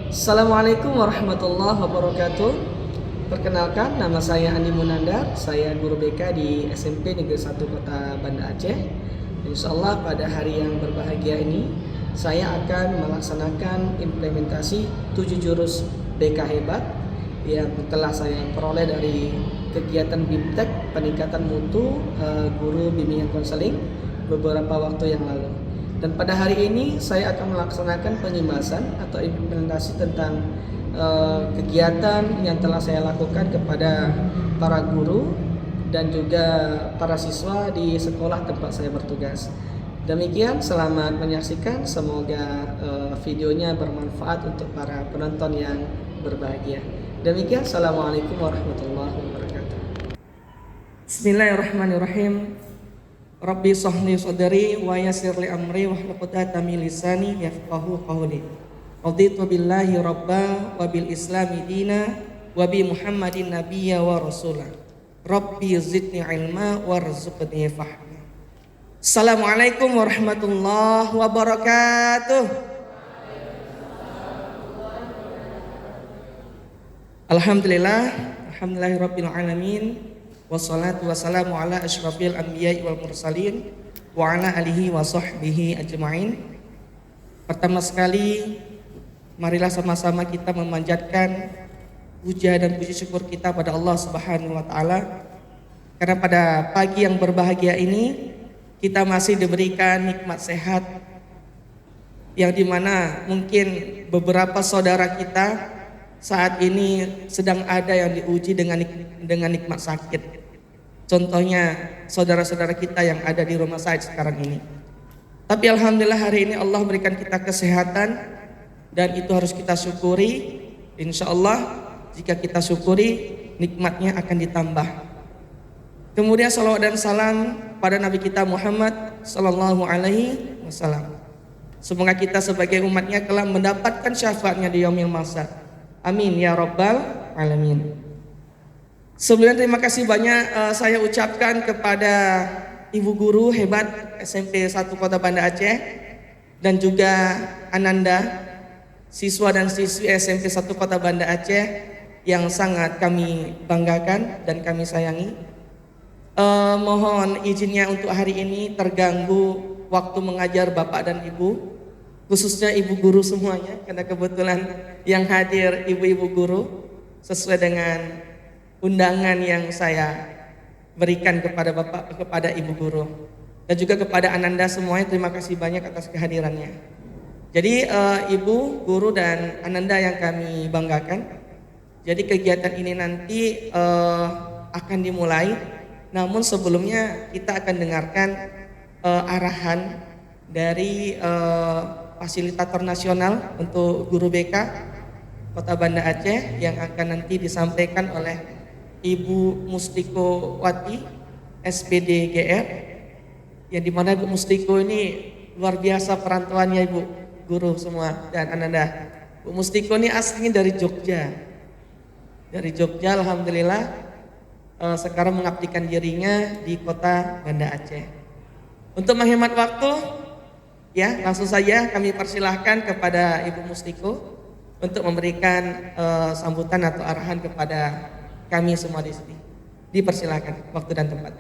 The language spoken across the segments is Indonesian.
Assalamualaikum warahmatullahi wabarakatuh. Perkenalkan, nama saya Andi Munandar. Saya guru BK di SMP Negeri 1 Kota Banda Aceh. Insya Allah pada hari yang berbahagia ini saya akan melaksanakan implementasi 7 jurus BK hebat yang telah saya peroleh dari kegiatan BIMTEK peningkatan mutu guru bimbingan konseling beberapa waktu yang lalu. Dan pada hari ini saya akan melaksanakan penyembasan atau implementasi tentang kegiatan yang telah saya lakukan kepada para guru dan juga para siswa di sekolah tempat saya bertugas. Demikian, selamat menyaksikan. Semoga videonya bermanfaat untuk para penonton yang berbahagia. Demikian, Assalamualaikum warahmatullahi wabarakatuh. Bismillahirrahmanirrahim. Rabbi sahli sadri wa yassir li amri wahlul 'uqdatam min lisani yafqahu qawli. Raditu billahi rabba wa bil islami dina wa bi Muhammadin nabiyya wa rasula. Rabbi zidni ilma warzuqni fahma. Assalamualaikum warahmatullahi wabarakatuh. Alhamdulillahirabbil alamin. Wassalatu wassalamu ala asyrafil anbiya'i wal mursalin wa ala alihi wa sahbihi ajma'in. Pertama sekali, marilah sama-sama kita memanjatkan puja dan puji syukur kita pada Allah Subhanahu wa taala. Karena pada pagi yang berbahagia ini kita masih diberikan nikmat sehat, yang dimana mungkin beberapa saudara kita saat ini sedang ada yang diuji dengan nikmat sakit. Contohnya saudara-saudara kita yang ada di rumah sakit sekarang ini. Tapi alhamdulillah hari ini Allah berikan kita kesehatan dan itu harus kita syukuri. Insya Allah jika kita syukuri, nikmatnya akan ditambah. Kemudian salawat dan salam pada Nabi kita Muhammad sallallahu alaihi wasallam. Semoga kita sebagai umatnya kelak mendapatkan syafaatnya di yaumil mahsyar. Amin ya rabbal alamin. Sebelumnya terima kasih banyak saya ucapkan kepada Ibu Guru hebat SMP 1 Kota Banda Aceh dan juga Ananda, siswa dan siswi SMP 1 Kota Banda Aceh yang sangat kami banggakan dan kami sayangi. Mohon izinnya untuk hari ini terganggu waktu mengajar Bapak dan Ibu, khususnya Ibu Guru semuanya, karena kebetulan yang hadir ibu-ibu guru sesuai dengan undangan yang saya berikan kepada Bapak, kepada Ibu Guru, dan juga kepada Ananda semuanya. Terima kasih banyak atas kehadirannya. Jadi Ibu Guru dan Ananda yang kami banggakan. Jadi kegiatan ini nanti akan dimulai, namun sebelumnya kita akan dengarkan arahan dari fasilitator nasional untuk guru BK Kota Banda Aceh yang akan nanti disampaikan oleh Ibu Mustiko Wati, SPD GR, yang dimana Ibu Mustiko ini luar biasa perantauannya Ibu Guru semua dan Ananda. Bu Mustiko ini aslinya dari Jogja. Dari Jogja, alhamdulillah sekarang mengabdikan dirinya di Kota Banda Aceh. Untuk menghemat waktu, ya langsung saja kami persilahkan kepada Ibu Mustiko untuk memberikan sambutan atau arahan kepada kami semua di sini. Dipersilakan waktu dan tempat.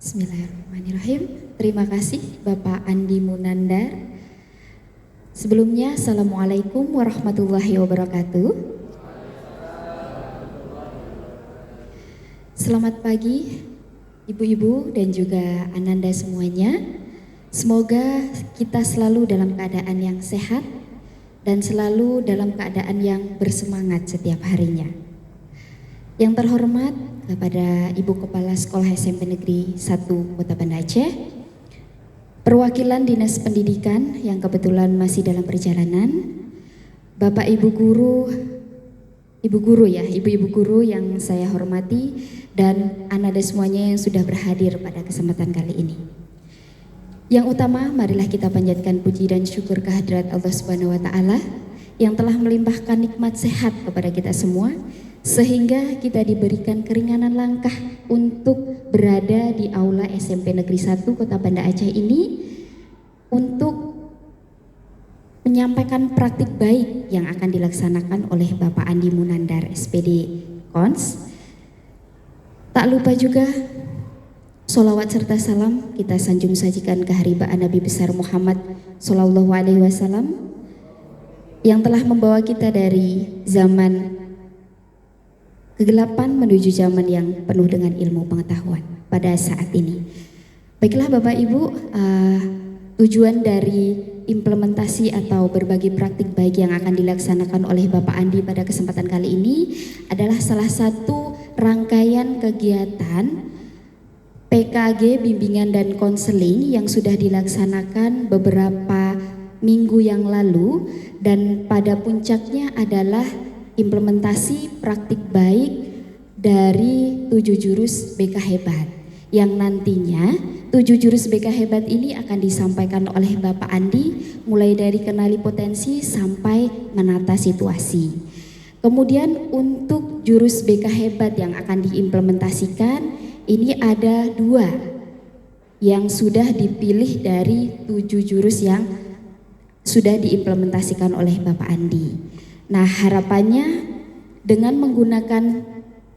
Bismillahirrahmanirrahim. Terima kasih Bapak Andi Munandar. Sebelumnya, Assalamualaikum warahmatullahi wabarakatuh. Selamat pagi ibu-ibu dan juga Ananda semuanya. Semoga kita selalu dalam keadaan yang sehat dan selalu dalam keadaan yang bersemangat setiap harinya. Yang terhormat kepada Ibu Kepala Sekolah SMP Negeri 1 Kota Banda Aceh, perwakilan Dinas Pendidikan yang kebetulan masih dalam perjalanan, Bapak Ibu guru yang saya hormati, dan Ananda semuanya yang sudah berhadir pada kesempatan kali ini. Yang utama, marilah kita panjatkan puji dan syukur kehadirat Allah Subhanahu wa taala yang telah melimpahkan nikmat sehat kepada kita semua sehingga kita diberikan keringanan langkah untuk berada di aula SMP Negeri 1 Kota Banda Aceh ini untuk menyampaikan praktik baik yang akan dilaksanakan oleh Bapak Andi Munandar SPD Kons. Tak lupa juga sholawat serta salam kita sanjung sajikan keharibaan Nabi besar Muhammad Sallallahu Alaihi Wasallam yang telah membawa kita dari zaman kegelapan menuju zaman yang penuh dengan ilmu pengetahuan pada saat ini. Baiklah Bapak Ibu, tujuan dari implementasi atau berbagi praktik baik yang akan dilaksanakan oleh Bapak Andi pada kesempatan kali ini adalah salah satu rangkaian kegiatan PKG bimbingan dan konseling yang sudah dilaksanakan beberapa minggu yang lalu, dan pada puncaknya adalah implementasi praktik baik dari 7 jurus BK Hebat yang nantinya 7 jurus BK Hebat ini akan disampaikan oleh Bapak Andi mulai dari kenali potensi sampai menata situasi. Kemudian untuk jurus BK Hebat yang akan diimplementasikan ini ada 2 yang sudah dipilih dari 7 jurus yang sudah diimplementasikan oleh Bapak Andi. Nah, harapannya dengan menggunakan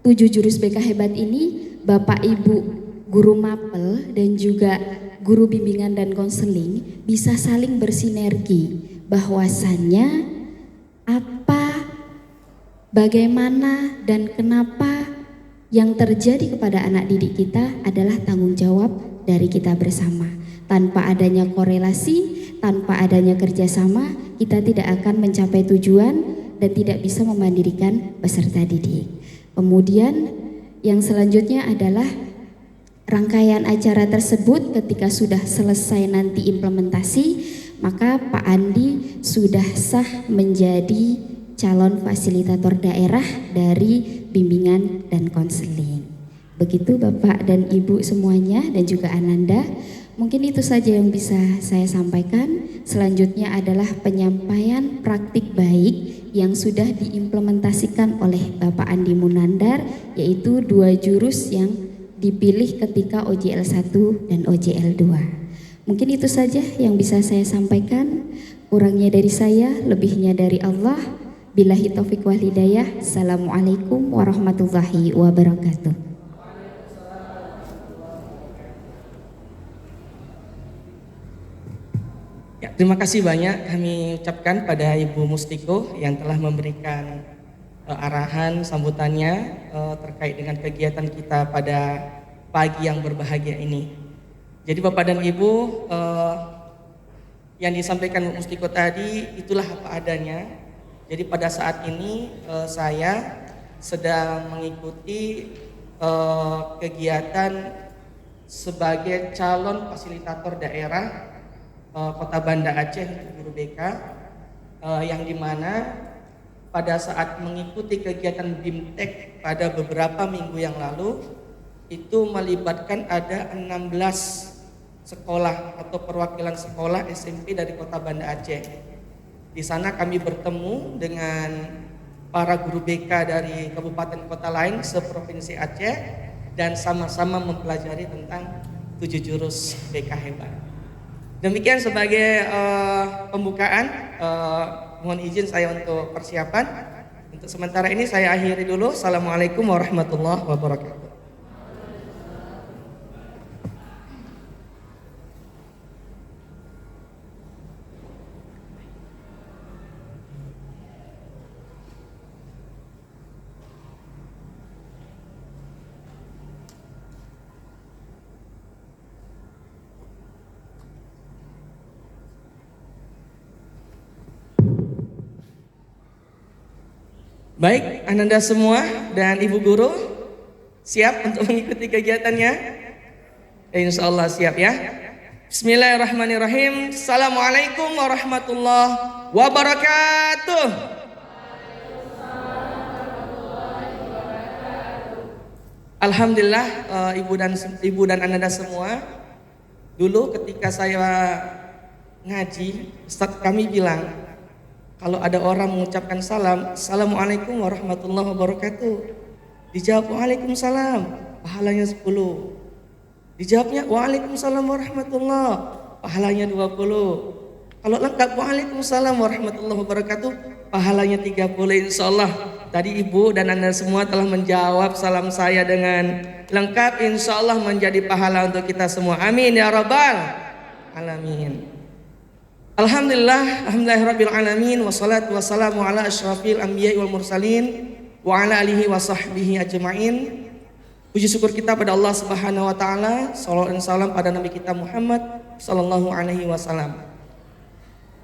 7 jurus BK Hebat ini, Bapak Ibu guru mapel dan juga guru bimbingan dan konseling bisa saling bersinergi bahwasannya apa, bagaimana dan kenapa yang terjadi kepada anak didik kita adalah tanggung jawab dari kita bersama. Tanpa adanya korelasi, tanpa adanya kerjasama, kita tidak akan mencapai tujuan dan tidak bisa memandirikan peserta didik. Kemudian yang selanjutnya adalah rangkaian acara tersebut ketika sudah selesai nanti implementasi, maka Pak Andi sudah sah menjadi calon fasilitator daerah dari bimbingan dan konseling. Begitu Bapak dan Ibu semuanya dan juga Ananda. Mungkin itu saja yang bisa saya sampaikan. Selanjutnya adalah penyampaian praktik baik yang sudah diimplementasikan oleh Bapak Andi Munandar, yaitu 2 jurus yang dipilih ketika OJL 1 dan OJL 2. Mungkin itu saja yang bisa saya sampaikan. Kurangnya dari saya, lebihnya dari Allah. Billahi taufiq wal hidayah. Assalamualaikum warahmatullahi wabarakatuh. Ya, terima kasih banyak kami ucapkan pada Ibu Mustiko yang telah memberikan arahan sambutannya terkait dengan kegiatan kita pada pagi yang berbahagia ini. Jadi Bapak dan Ibu, yang disampaikan Bu Mustiko tadi itulah apa adanya. Jadi pada saat ini saya sedang mengikuti kegiatan sebagai calon fasilitator daerah Kota Banda Aceh untuk guru BK, yang dimana pada saat mengikuti kegiatan BIMTEK pada beberapa minggu yang lalu itu melibatkan ada 16 sekolah atau perwakilan sekolah SMP dari Kota Banda Aceh. Di sana kami bertemu dengan para guru BK dari kabupaten kota lain seprovinsi Aceh dan sama-sama mempelajari tentang 7 jurus BK Hebat. Demikian sebagai pembukaan, mohon izin saya untuk persiapan. Untuk sementara ini saya akhiri dulu. Assalamualaikum warahmatullahi wabarakatuh. Baik, Ananda semua dan Ibu Guru siap untuk mengikuti kegiatannya? Insya Allah siap ya. Bismillahirrahmanirrahim. Assalamualaikum warahmatullahi wabarakatuh. Alhamdulillah, Ibu dan Ananda semua. Dulu ketika saya ngaji, Ustadz kami bilang, kalau ada orang mengucapkan salam, Assalamualaikum warahmatullahi wabarakatuh, dijawab Waalaikumsalam, pahalanya 10. Dijawabnya Waalaikumsalam warahmatullahi, pahalanya 20. Kalau lengkap Waalaikumsalam warahmatullahi wabarakatuh, pahalanya 30. Insyaallah tadi ibu dan anda semua telah menjawab salam saya dengan lengkap. Insyaallah menjadi pahala untuk kita semua. Amin ya rabbal alamin. Alhamdulillahirabbil alamin, wassalatu wassalamu ala asyrafil anbiya'i wal mursalin wa ala alihi wa sahbihi ajma'in. Puji syukur kita pada Allah Subhanahu wa taala, salawat dan salam pada nabi kita Muhammad sallallahu alaihi wasallam.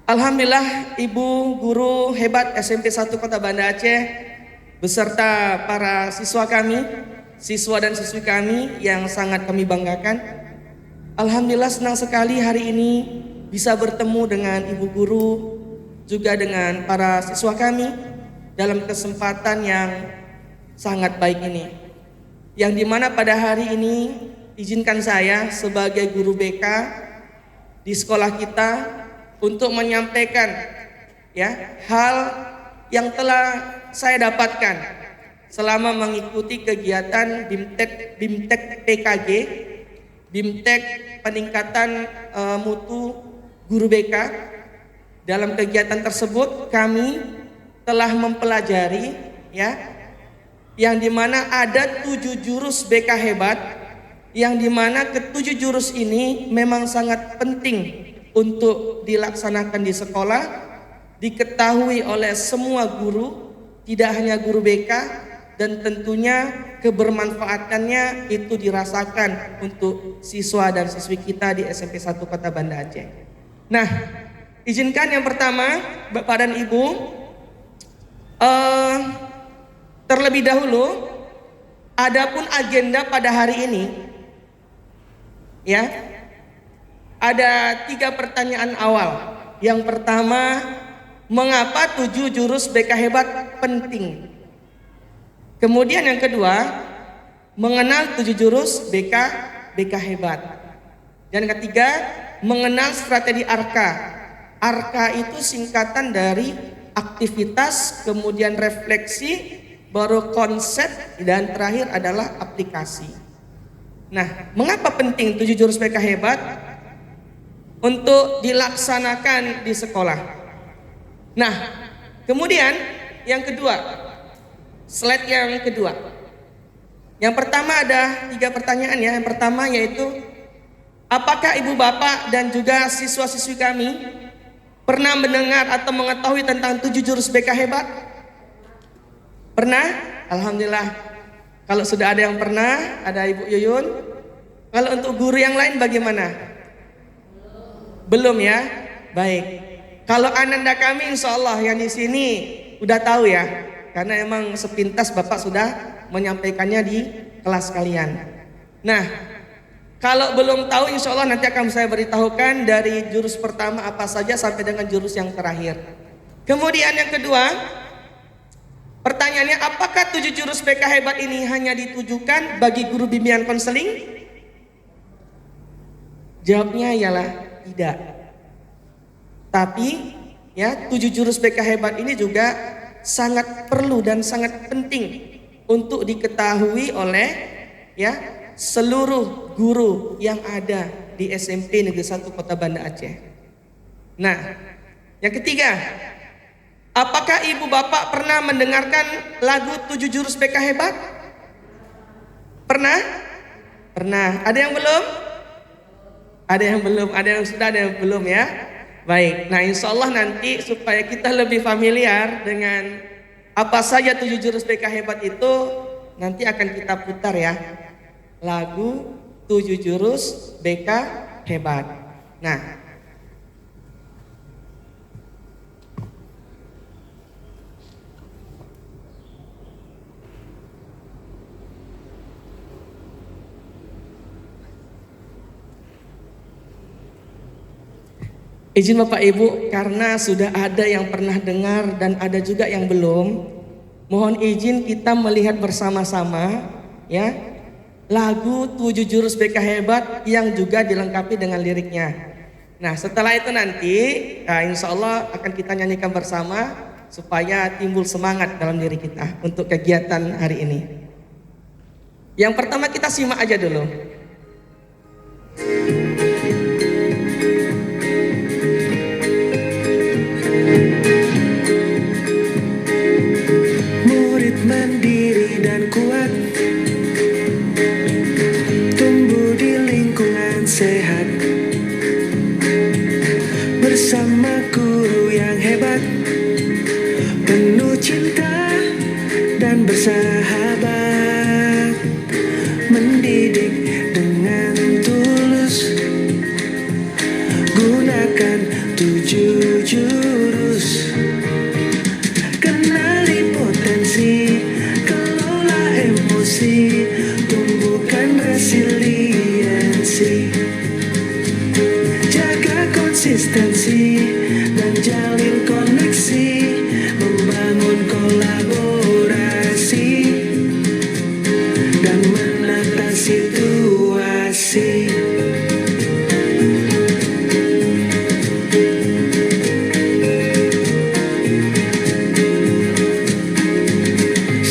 Alhamdulillah ibu guru hebat SMP 1 Kota Banda Aceh beserta para siswa kami, siswa dan siswi kami yang sangat kami banggakan. Alhamdulillah senang sekali hari ini bisa bertemu dengan ibu guru juga dengan para siswa kami dalam kesempatan yang sangat baik ini. Yang dimana pada hari ini izinkan saya sebagai guru BK di sekolah kita untuk menyampaikan ya hal yang telah saya dapatkan selama mengikuti kegiatan BIMTEK PKG, BIMTEK peningkatan mutu guru BK. Dalam kegiatan tersebut kami telah mempelajari ya yang dimana ada 7 jurus BK hebat, yang dimana ke-7 jurus ini memang sangat penting untuk dilaksanakan di sekolah, diketahui oleh semua guru, tidak hanya guru BK, dan tentunya kebermanfaatannya itu dirasakan untuk siswa dan siswi kita di SMP 1 Kota Banda Aceh. Nah, izinkan yang pertama Bapak dan Ibu, terlebih dahulu adapun agenda pada hari ini ya, ada 3 pertanyaan awal. Yang pertama, mengapa 7 jurus BK hebat penting? Kemudian yang kedua, mengenal 7 jurus BK hebat. Dan yang ketiga, mengenal strategi ARKA. ARKA itu singkatan dari aktivitas, kemudian refleksi, baru konsep, dan terakhir adalah aplikasi. Nah, mengapa penting 7 jurus BK hebat untuk dilaksanakan di sekolah? Nah, kemudian yang kedua, slide yang kedua. Yang pertama ada 3 pertanyaan ya. Yang pertama yaitu, apakah ibu bapak dan juga siswa-siswi kami pernah mendengar atau mengetahui tentang 7 jurus BK hebat? Pernah? Alhamdulillah. Kalau sudah ada yang pernah, ada Ibu Yuyun. Kalau untuk guru yang lain bagaimana? Belum ya? Baik. Kalau ananda kami insya Allah yang di sini udah tahu ya, karena emang sepintas Bapak sudah menyampaikannya di kelas kalian. Nah, kalau belum tahu insya Allah nanti akan saya beritahukan dari jurus pertama apa saja sampai dengan jurus yang terakhir. Kemudian yang kedua, pertanyaannya, apakah 7 jurus BK hebat ini hanya ditujukan bagi guru bimbingan konseling? Jawabnya ialah tidak. Tapi ya 7 jurus BK hebat ini juga sangat perlu dan sangat penting untuk diketahui oleh ya seluruh guru yang ada di SMP Negeri 1 Kota Banda Aceh. Nah, yang ketiga, apakah ibu bapak pernah mendengarkan lagu 7 jurus BK hebat? Pernah? Pernah. Ada yang belum? Ada yang belum, ada yang sudah, ada yang belum ya. Baik, nah insya Allah nanti supaya kita lebih familiar dengan apa saja 7 jurus BK hebat itu, nanti akan kita putar ya lagu 7 jurus BK hebat. Nah, izin Bapak Ibu, karena sudah ada yang pernah dengar dan ada juga yang belum, mohon izin kita melihat bersama-sama ya lagu 7 jurus BK hebat yang juga dilengkapi dengan liriknya. Nah setelah itu nanti insya Allah akan kita nyanyikan bersama supaya timbul semangat dalam diri kita untuk kegiatan hari ini. Yang pertama kita simak aja dulu. Murid mandiri dan kuat, tumbuh di lingkungan sehat, bersama guru yang hebat, penuh cinta dan bersahabat, mendidik dengan tulus, gunakan 7 jurus, kenali potensi, kelola emosi, tumbuhkan resiliensi, jaga konsistensi dan jalin koneksi, membangun kolaborasi dan menata situasi.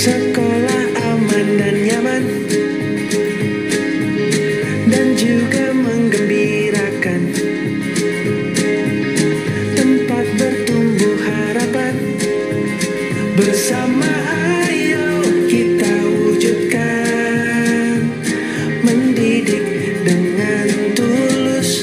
Sekolah aman dan nyaman dan juga menggembirakan, tempat bertumbuh harapan, bersama ayo kita wujudkan, mendidik dengan tulus,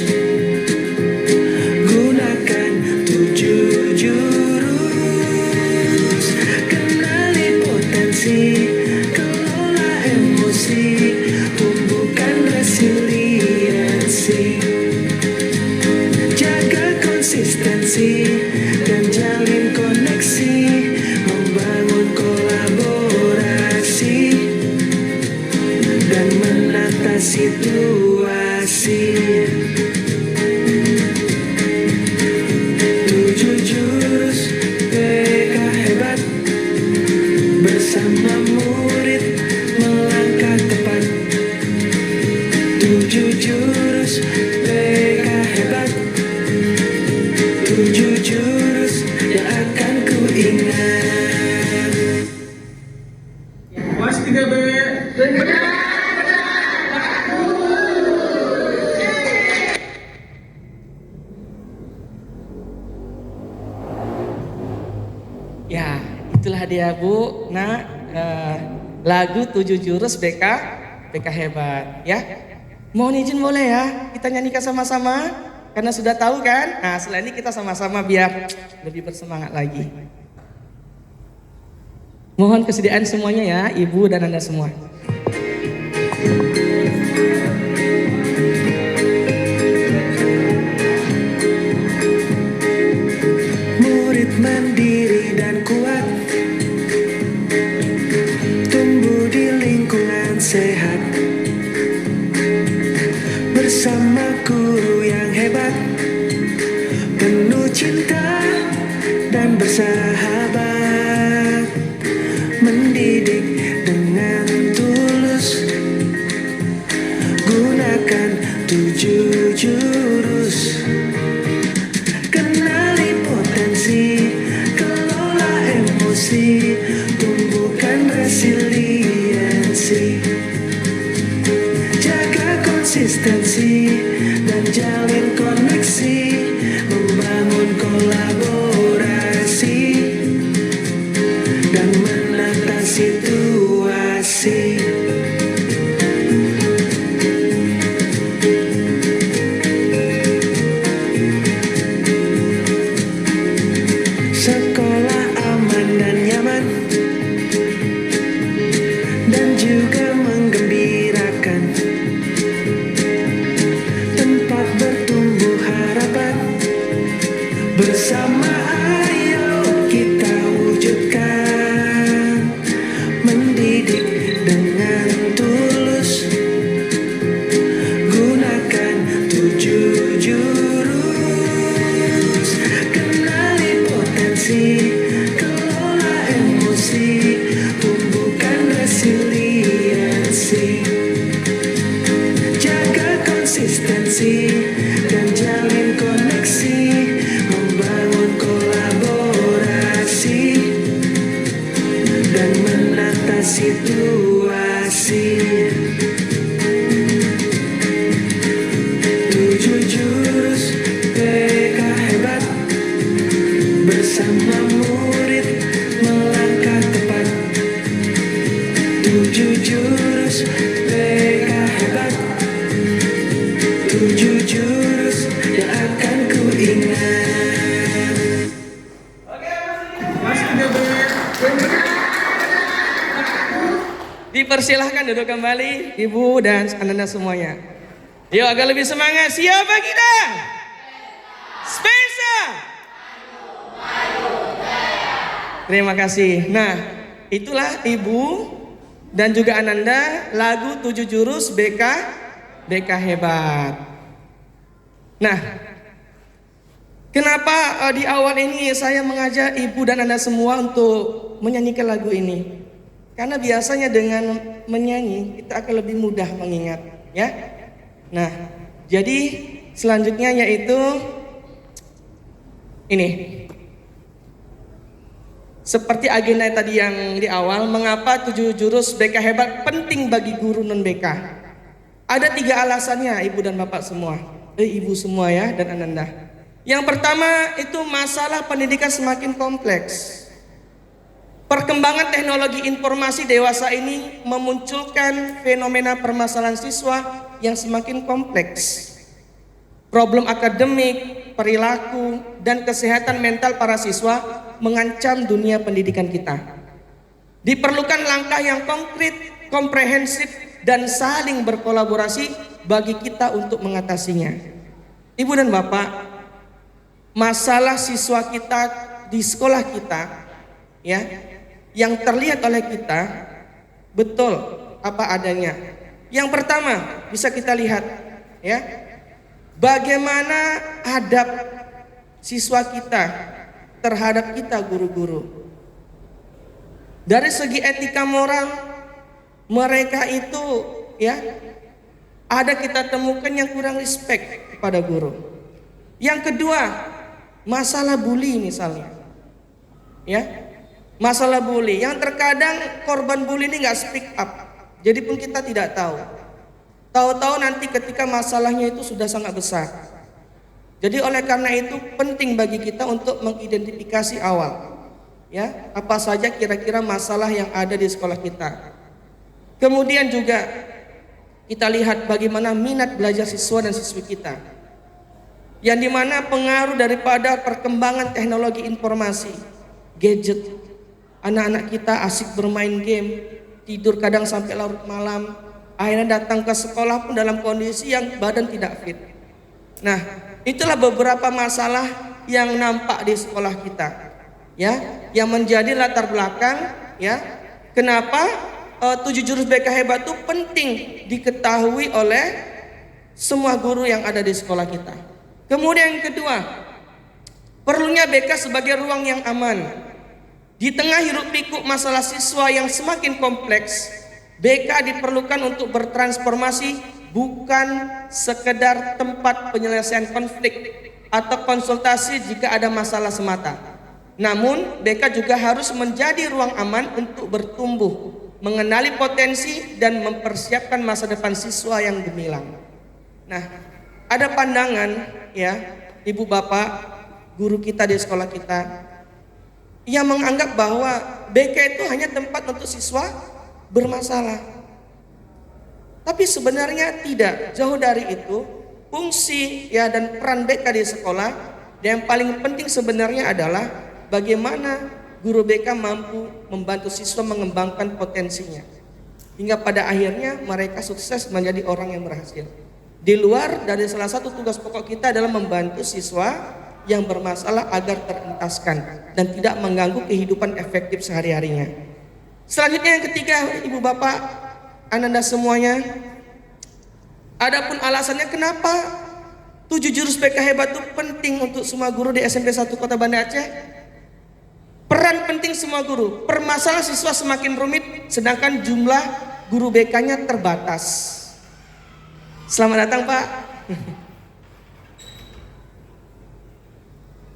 gunakan 7 jurus, kenali potensi, kelola emosi, tumbuhkan resiliensi, jaga konsistensi dan jalin koneksi, membangun kolaborasi dan menata situasi. 7 jurus PK hebat, bersama murid melangkah tepat. 7 jurus PK hebat, 7 jurus yang akan ku ingat. Kelas 3B. Ya itulah dia Bu. Nah lagu 7 jurus BK hebat ya. Mohon izin boleh ya kita nyanyikan sama-sama karena sudah tahu kan. Nah setelah ini kita sama-sama biar lebih bersemangat lagi. Mohon kesediaan semuanya ya Ibu dan Anda semua. Murid mandiri dan kuat, tumbuh di lingkungan sehat, bersama guru yang hebat, penuh cinta dan bersahabat, mendidik dengan tulus, Dipersilahkan duduk kembali, Ibu dan Ananda semuanya. Yuk agak lebih semangat. Siapa kita? Spesial. Terima kasih. Nah, itulah Ibu dan juga Ananda lagu 7 jurus BK hebat. Nah, kenapa di awal ini saya mengajak Ibu dan Anda semua untuk menyanyikan lagu ini? Karena biasanya dengan menyanyi kita akan lebih mudah mengingat, ya. Nah, jadi selanjutnya yaitu ini. Seperti agenda tadi yang di awal, mengapa 7 jurus BK hebat penting bagi guru non BK? Ada 3 alasannya, Ibu dan Bapak semua. Ibu semua ya dan Ananda. Yang pertama itu masalah pendidikan semakin kompleks. Perkembangan teknologi informasi dewasa ini memunculkan fenomena permasalahan siswa yang semakin kompleks. Problem akademik, perilaku, dan kesehatan mental para siswa mengancam dunia pendidikan kita. Diperlukan langkah yang konkret, komprehensif, dan saling berkolaborasi bagi kita untuk mengatasinya. Ibu dan Bapak, masalah siswa kita di sekolah kita, ya, yang terlihat oleh kita betul apa adanya. Yang pertama bisa kita lihat, ya, bagaimana adab siswa kita terhadap kita guru-guru. Dari segi etika moral, mereka itu ya ada kita temukan yang kurang respect kepada guru. Yang kedua, masalah bully misalnya. Ya. Masalah bully yang terkadang korban bully ini nggak speak up. Jadi pun kita tidak tahu. Tahu-tahu nanti ketika masalahnya itu sudah sangat besar. Jadi oleh karena itu penting bagi kita untuk mengidentifikasi awal, ya, apa saja kira-kira masalah yang ada di sekolah kita. Kemudian juga kita lihat bagaimana minat belajar siswa dan siswi kita, yang dimana pengaruh daripada perkembangan teknologi informasi, gadget, anak-anak kita asik bermain game, tidur kadang sampai larut malam, akhirnya datang ke sekolah pun dalam kondisi yang badan tidak fit. Nah, itulah beberapa masalah yang nampak di sekolah kita, ya, yang menjadi latar belakang, ya, kenapa 7 jurus BK hebat itu penting diketahui oleh semua guru yang ada di sekolah kita. Kemudian yang kedua, perlunya BK sebagai ruang yang aman. Di tengah hiruk pikuk masalah siswa yang semakin kompleks, BK diperlukan untuk bertransformasi, bukan sekedar tempat penyelesaian konflik atau konsultasi jika ada masalah semata. Namun BK juga harus menjadi ruang aman untuk bertumbuh, mengenali potensi dan mempersiapkan masa depan siswa yang gemilang. Nah, ada pandangan, ya, Ibu Bapak, guru kita di sekolah kita yang menganggap bahwa BK itu hanya tempat untuk siswa bermasalah. Tapi sebenarnya tidak, jauh dari itu. Fungsi, ya, dan peran BK di sekolah yang paling penting sebenarnya adalah bagaimana guru BK mampu membantu siswa mengembangkan potensinya hingga pada akhirnya mereka sukses menjadi orang yang berhasil. Di luar dari salah satu tugas pokok kita adalah membantu siswa yang bermasalah agar terentaskan dan tidak mengganggu kehidupan efektif sehari-harinya. Selanjutnya yang ketiga, Ibu Bapak, Ananda semuanya, adapun alasannya kenapa 7 jurus BK hebat itu penting untuk semua guru di SMP 1 Kota Banda Aceh. Peran penting semua guru. Permasalahan siswa semakin rumit sedangkan jumlah guru BK-nya terbatas. Selamat datang, Pak.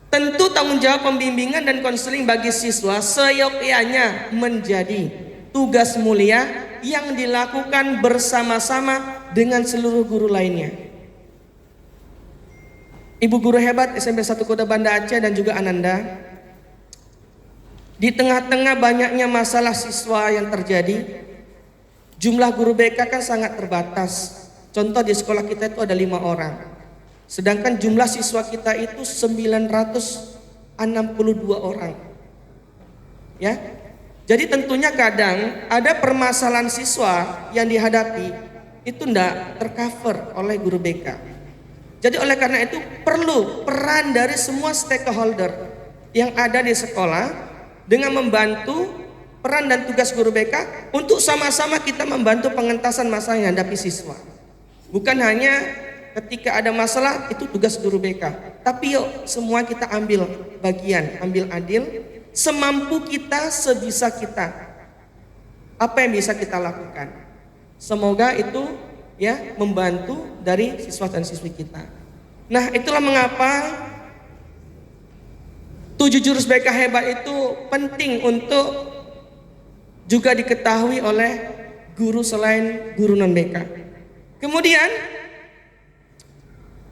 Tentu tanggung jawab pembimbingan dan konseling bagi siswa seyogyanya menjadi tugas mulia yang dilakukan bersama-sama dengan seluruh guru lainnya. Ibu guru hebat SMP 1 Kota Banda Aceh dan juga Ananda, di tengah-tengah banyaknya masalah siswa yang terjadi, jumlah guru BK kan sangat terbatas. Contoh di sekolah kita itu ada 5 orang. Sedangkan jumlah siswa kita itu 962 orang. Ya. Jadi tentunya kadang ada permasalahan siswa yang dihadapi itu tidak tercover oleh guru BK. Jadi oleh karena itu perlu peran dari semua stakeholder yang ada di sekolah dengan membantu peran dan tugas guru BK untuk sama-sama kita membantu pengentasan masalah yang dihadapi siswa. Bukan hanya ketika ada masalah itu tugas guru BK, tapi yuk semua kita ambil bagian, ambil andil semampu kita, sebisa kita. Apa yang bisa kita lakukan? Semoga itu ya membantu dari siswa dan siswi kita. Nah, itulah mengapa 7 jurus BK hebat itu penting untuk juga diketahui oleh guru selain guru non BK. Kemudian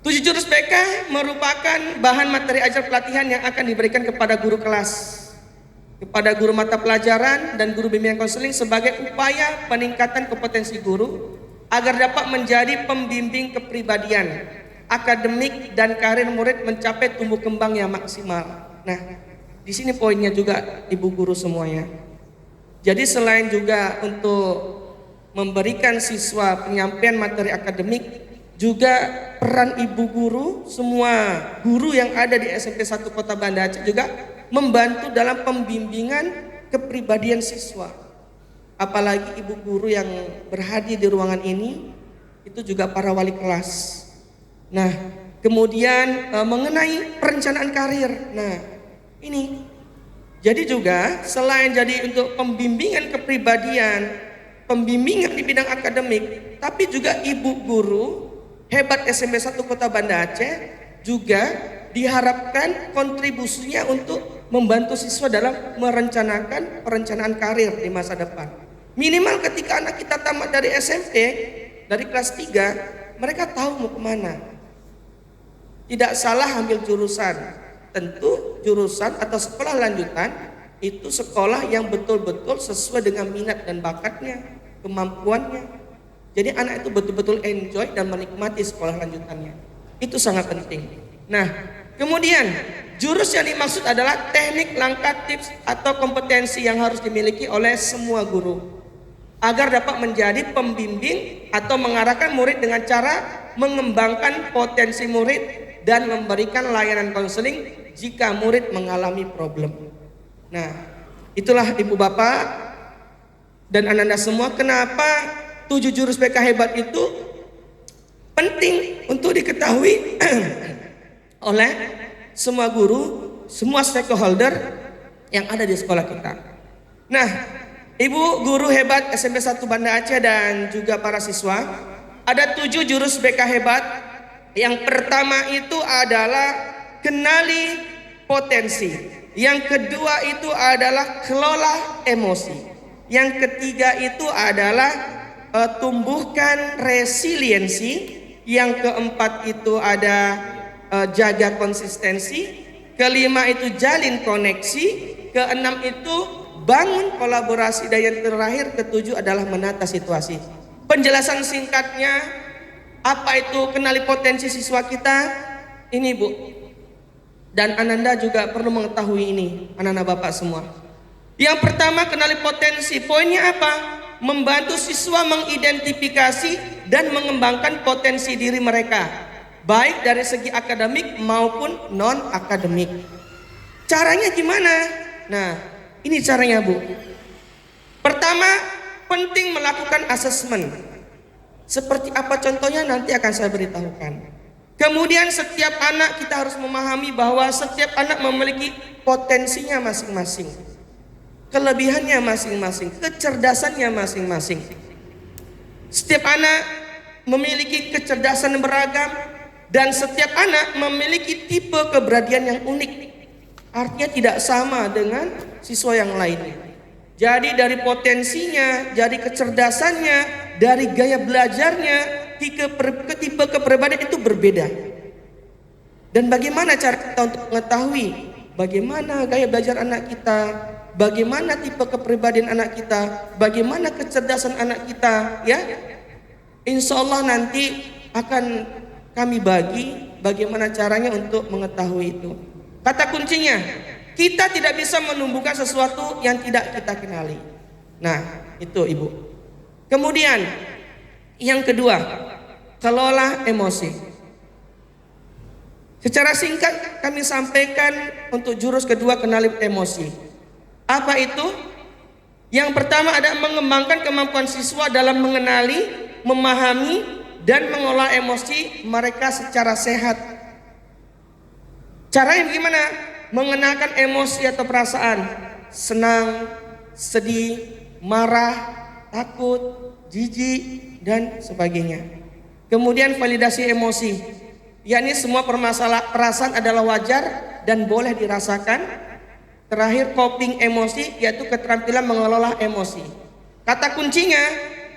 7 jurus BK merupakan bahan materi ajar pelatihan yang akan diberikan kepada guru kelas, kepada guru mata pelajaran dan guru bimbingan konseling sebagai upaya peningkatan kompetensi guru agar dapat menjadi pembimbing kepribadian, akademik dan karir murid mencapai tumbuh kembang yang maksimal. Nah, di sini poinnya juga ibu guru semuanya. Jadi selain juga untuk memberikan siswa penyampaian materi akademik, juga peran ibu guru, semua guru yang ada di SMP 1 Kota Banda Aceh juga membantu dalam pembimbingan kepribadian siswa. Apalagi ibu guru yang berhadir di ruangan ini itu juga para wali kelas. Nah, kemudian mengenai perencanaan karir. Nah, ini jadi juga selain jadi untuk pembimbingan kepribadian, pembimbingan di bidang akademik, tapi juga ibu guru hebat SMP 1 Kota Banda Aceh juga diharapkan kontribusinya untuk membantu siswa dalam merencanakan perencanaan karir di masa depan. Minimal ketika anak kita tamat dari SMP, dari kelas 3, mereka tahu mau kemana. Tidak salah ambil jurusan. Tentu jurusan atau sekolah lanjutan itu sekolah yang betul-betul sesuai dengan minat dan bakatnya, kemampuannya. Jadi anak itu betul-betul enjoy dan menikmati sekolah lanjutannya. Itu sangat penting. Nah, kemudian jurus yang dimaksud adalah teknik, langkah, tips atau kompetensi yang harus dimiliki oleh semua guru agar dapat menjadi pembimbing atau mengarahkan murid dengan cara mengembangkan potensi murid dan memberikan layanan konseling jika murid mengalami problem. Nah, itulah ibu bapak dan ananda semua kenapa 7 jurus BK hebat itu penting untuk diketahui oleh semua guru, semua stakeholder yang ada di sekolah kita. Nah, ibu guru hebat SMP 1 Banda Aceh dan juga para siswa, ada 7 jurus BK hebat. Yang pertama itu adalah kenali potensi. Yang kedua itu adalah kelola emosi. Yang ketiga itu adalah tumbuhkan resiliensi. Yang keempat itu ada jaga konsistensi. Kelima itu jalin koneksi. Keenam itu bangun kolaborasi. Dan yang terakhir ketujuh adalah menata situasi. Penjelasan singkatnya, apa itu kenali potensi siswa kita? Ini Bu, dan ananda juga perlu mengetahui ini, anak-anak bapak semua. Yang pertama, kenali potensi. Poinnya apa? Membantu siswa mengidentifikasi dan mengembangkan potensi diri mereka, baik dari segi akademik maupun non akademik. Caranya gimana? Nah, ini caranya Bu. Pertama, penting melakukan asesmen. Seperti apa contohnya nanti akan saya beritahukan. Kemudian setiap anak kita harus memahami bahwa setiap anak memiliki potensinya masing-masing, kelebihannya masing-masing, kecerdasannya masing-masing. Setiap anak memiliki kecerdasan yang beragam dan setiap anak memiliki tipe keberadian yang unik. Artinya tidak sama dengan siswa yang lainnya. Jadi dari potensinya, dari kecerdasannya, dari gaya belajarnya, tipe kepribadian itu berbeda. Dan bagaimana cara kita untuk mengetahui bagaimana gaya belajar anak kita, bagaimana tipe kepribadian anak kita, bagaimana kecerdasan anak kita, ya? Insya Allah nanti akan kami bagi bagaimana caranya untuk mengetahui itu. Kata kuncinya, Kita tidak bisa menumbuhkan sesuatu yang tidak kita kenali. Nah, itu Ibu. Kemudian yang kedua, kelola emosi. Secara singkat kami sampaikan untuk jurus kedua, kenali emosi. Apa itu? Yang pertama ada mengembangkan kemampuan siswa dalam mengenali, memahami, dan mengolah emosi mereka secara sehat. Caranya gimana? Mengenalkan emosi atau perasaan senang, sedih, marah, takut, jijik, dan sebagainya. Kemudian validasi emosi, yakni semua perasaan adalah wajar dan boleh dirasakan. Terakhir coping emosi, yaitu keterampilan mengelola emosi. Kata kuncinya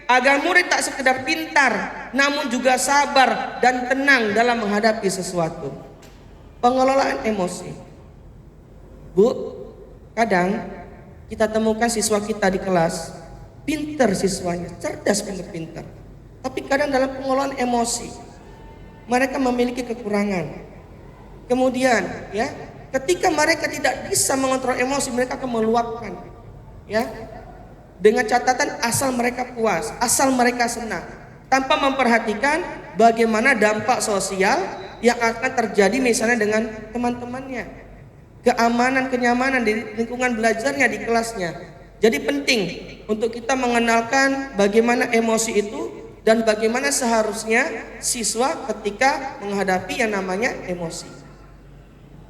agar murid tak sekedar pintar, namun juga sabar dan tenang dalam menghadapi sesuatu. Pengelolaan emosi. Bu, kadang kita temukan siswa kita di kelas pintar, siswanya cerdas, pintar. Tapi kadang dalam pengelolaan emosi mereka memiliki kekurangan. Kemudian ya, ketika mereka tidak bisa mengontrol emosi, mereka akan meluapkan, ya, dengan catatan asal mereka puas, asal mereka senang, tanpa memperhatikan bagaimana dampak sosial yang akan terjadi misalnya dengan teman-temannya, keamanan, kenyamanan di lingkungan belajarnya, di kelasnya. Jadi penting untuk kita mengenalkan bagaimana emosi itu dan bagaimana seharusnya siswa ketika menghadapi yang namanya emosi.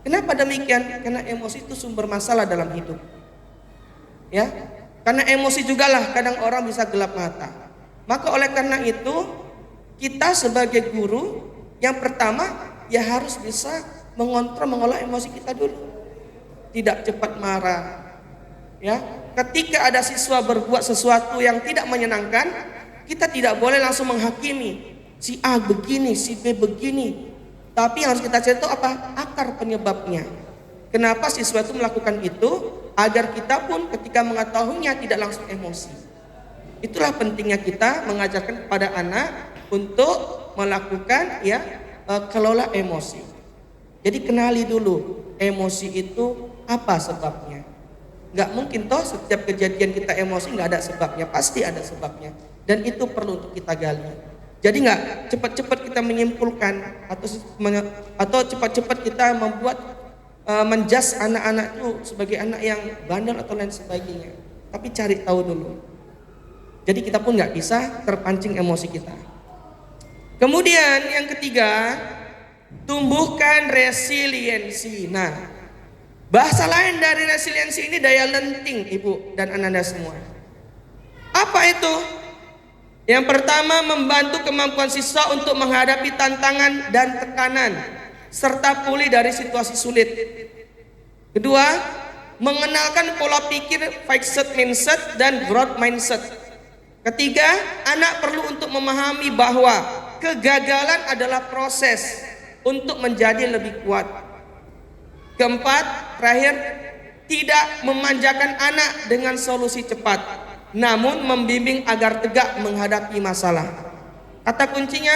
Kenapa demikian? Karena emosi itu sumber masalah dalam hidup. Ya, karena emosi jugalah kadang orang bisa gelap mata. Maka oleh karena itu kita sebagai guru yang pertama ya harus bisa mengontrol, mengolah emosi kita dulu. Tidak cepat marah. Ya, ketika ada siswa berbuat sesuatu yang tidak menyenangkan, kita tidak boleh langsung menghakimi. Si A begini, si B begini. Tapi yang harus kita cari itu apa? Akar penyebabnya. Kenapa siswa itu melakukan itu? Agar kita pun ketika mengetahuinya tidak langsung emosi. Itulah pentingnya kita mengajarkan kepada anak untuk melakukan ya kelola emosi. Jadi kenali dulu emosi itu apa sebabnya. Nggak mungkin toh setiap kejadian kita emosi nggak ada sebabnya, pasti ada sebabnya. Dan itu perlu untuk kita gali. Jadi nggak cepat-cepat kita menyimpulkan atau cepat-cepat kita membuat menjudge anak-anak itu sebagai anak yang bandel atau lain sebagainya. Tapi cari tahu dulu. Jadi kita pun nggak bisa terpancing emosi kita. Kemudian yang ketiga, tumbuhkan resiliensi. Nah, bahasa lain dari resiliensi ini daya lenting, Ibu dan Ananda semua. Apa itu? Yang pertama, membantu kemampuan siswa untuk menghadapi tantangan dan tekanan serta pulih dari situasi sulit. Kedua, mengenalkan pola pikir fixed mindset dan growth mindset. Ketiga, anak perlu untuk memahami bahwa kegagalan adalah proses untuk menjadi lebih kuat. Keempat, terakhir, tidak memanjakan anak dengan solusi cepat, namun membimbing agar tegak menghadapi masalah. Kata kuncinya,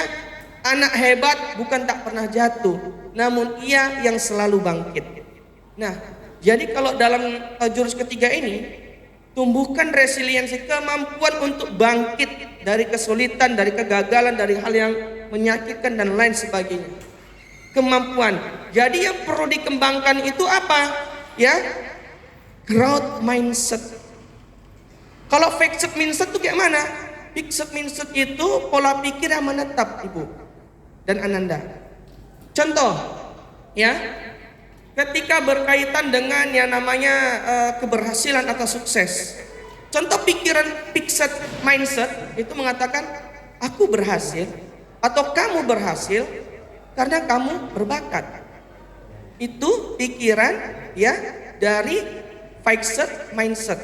anak hebat bukan tak pernah jatuh, namun ia yang selalu bangkit. Nah, jadi kalau dalam jurus ketiga ini, tumbuhkan resiliensi, kemampuan untuk bangkit dari kesulitan, dari kegagalan, dari hal yang menyakitkan dan lain sebagainya. Kemampuan. Jadi yang perlu dikembangkan itu apa? Ya, growth mindset. Kalau fixed mindset itu kayak mana? Fixed mindset itu pola pikir yang menetap, Ibu dan Ananda. Contoh, ya, ketika berkaitan dengan yang namanya keberhasilan atau sukses. Contoh pikiran fixed mindset itu mengatakan aku berhasil atau kamu berhasil karena kamu berbakat. Itu pikiran ya dari fixed mindset.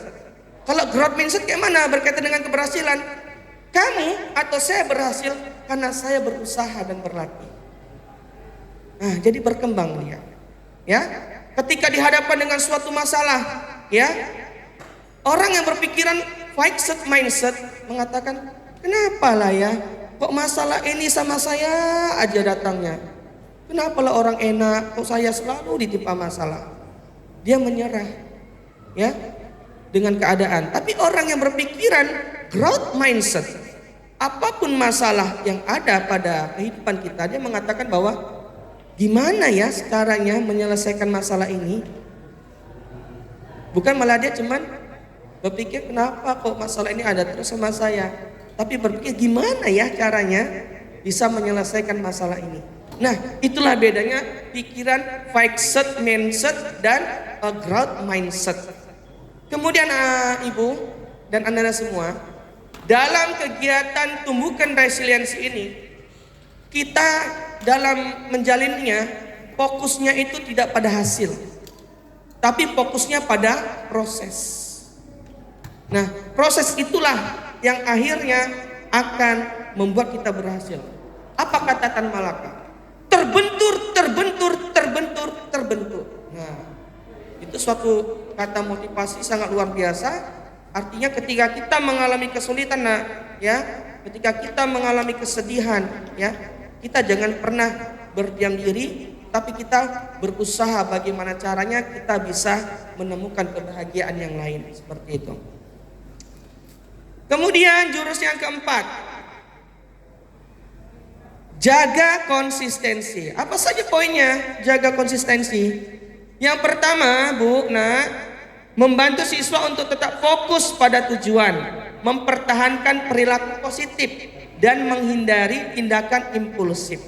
Kalau growth mindset kayak mana berkaitan dengan keberhasilan? Kamu atau saya berhasil karena saya berusaha dan berlatih. Nah, jadi berkembang dia. Ya, ketika dihadapkan dengan suatu masalah, ya, orang yang berpikiran fixed mindset mengatakan, kenapa lah ya, kok masalah ini sama saya aja datangnya? Kenapa lah orang enak, kok saya selalu ditimpa masalah? dia menyerah ya dengan keadaan. Tapi orang yang berpikiran growth mindset, apapun masalah yang ada pada kehidupan kita, dia mengatakan bahwa gimana ya caranya menyelesaikan masalah ini. Bukan malah dia cuman berpikir kenapa kok masalah ini ada terus sama saya, tapi berpikir gimana ya caranya bisa menyelesaikan masalah ini. Nah, itulah bedanya pikiran fixed mindset dan growth mindset. Kemudian Ibu dan Anda semua, dalam kegiatan tumbuhkan resiliensi ini, kita dalam menjalinnya fokusnya itu tidak pada hasil, tapi fokusnya pada proses. Nah, proses itulah yang akhirnya akan membuat kita berhasil. Apa kata Tan Malaka? Terbentur. Nah, itu suatu kata motivasi sangat luar biasa. Artinya ketika kita mengalami kesulitan, ketika kita mengalami kesedihan, kita jangan pernah berdiam diri, tapi kita berusaha bagaimana caranya kita bisa menemukan kebahagiaan yang lain, seperti itu. Kemudian jurus yang keempat, jaga konsistensi. Apa saja poinnya jaga konsistensi? Yang pertama, Bu, membantu siswa untuk tetap fokus pada tujuan, mempertahankan perilaku positif dan menghindari tindakan impulsif.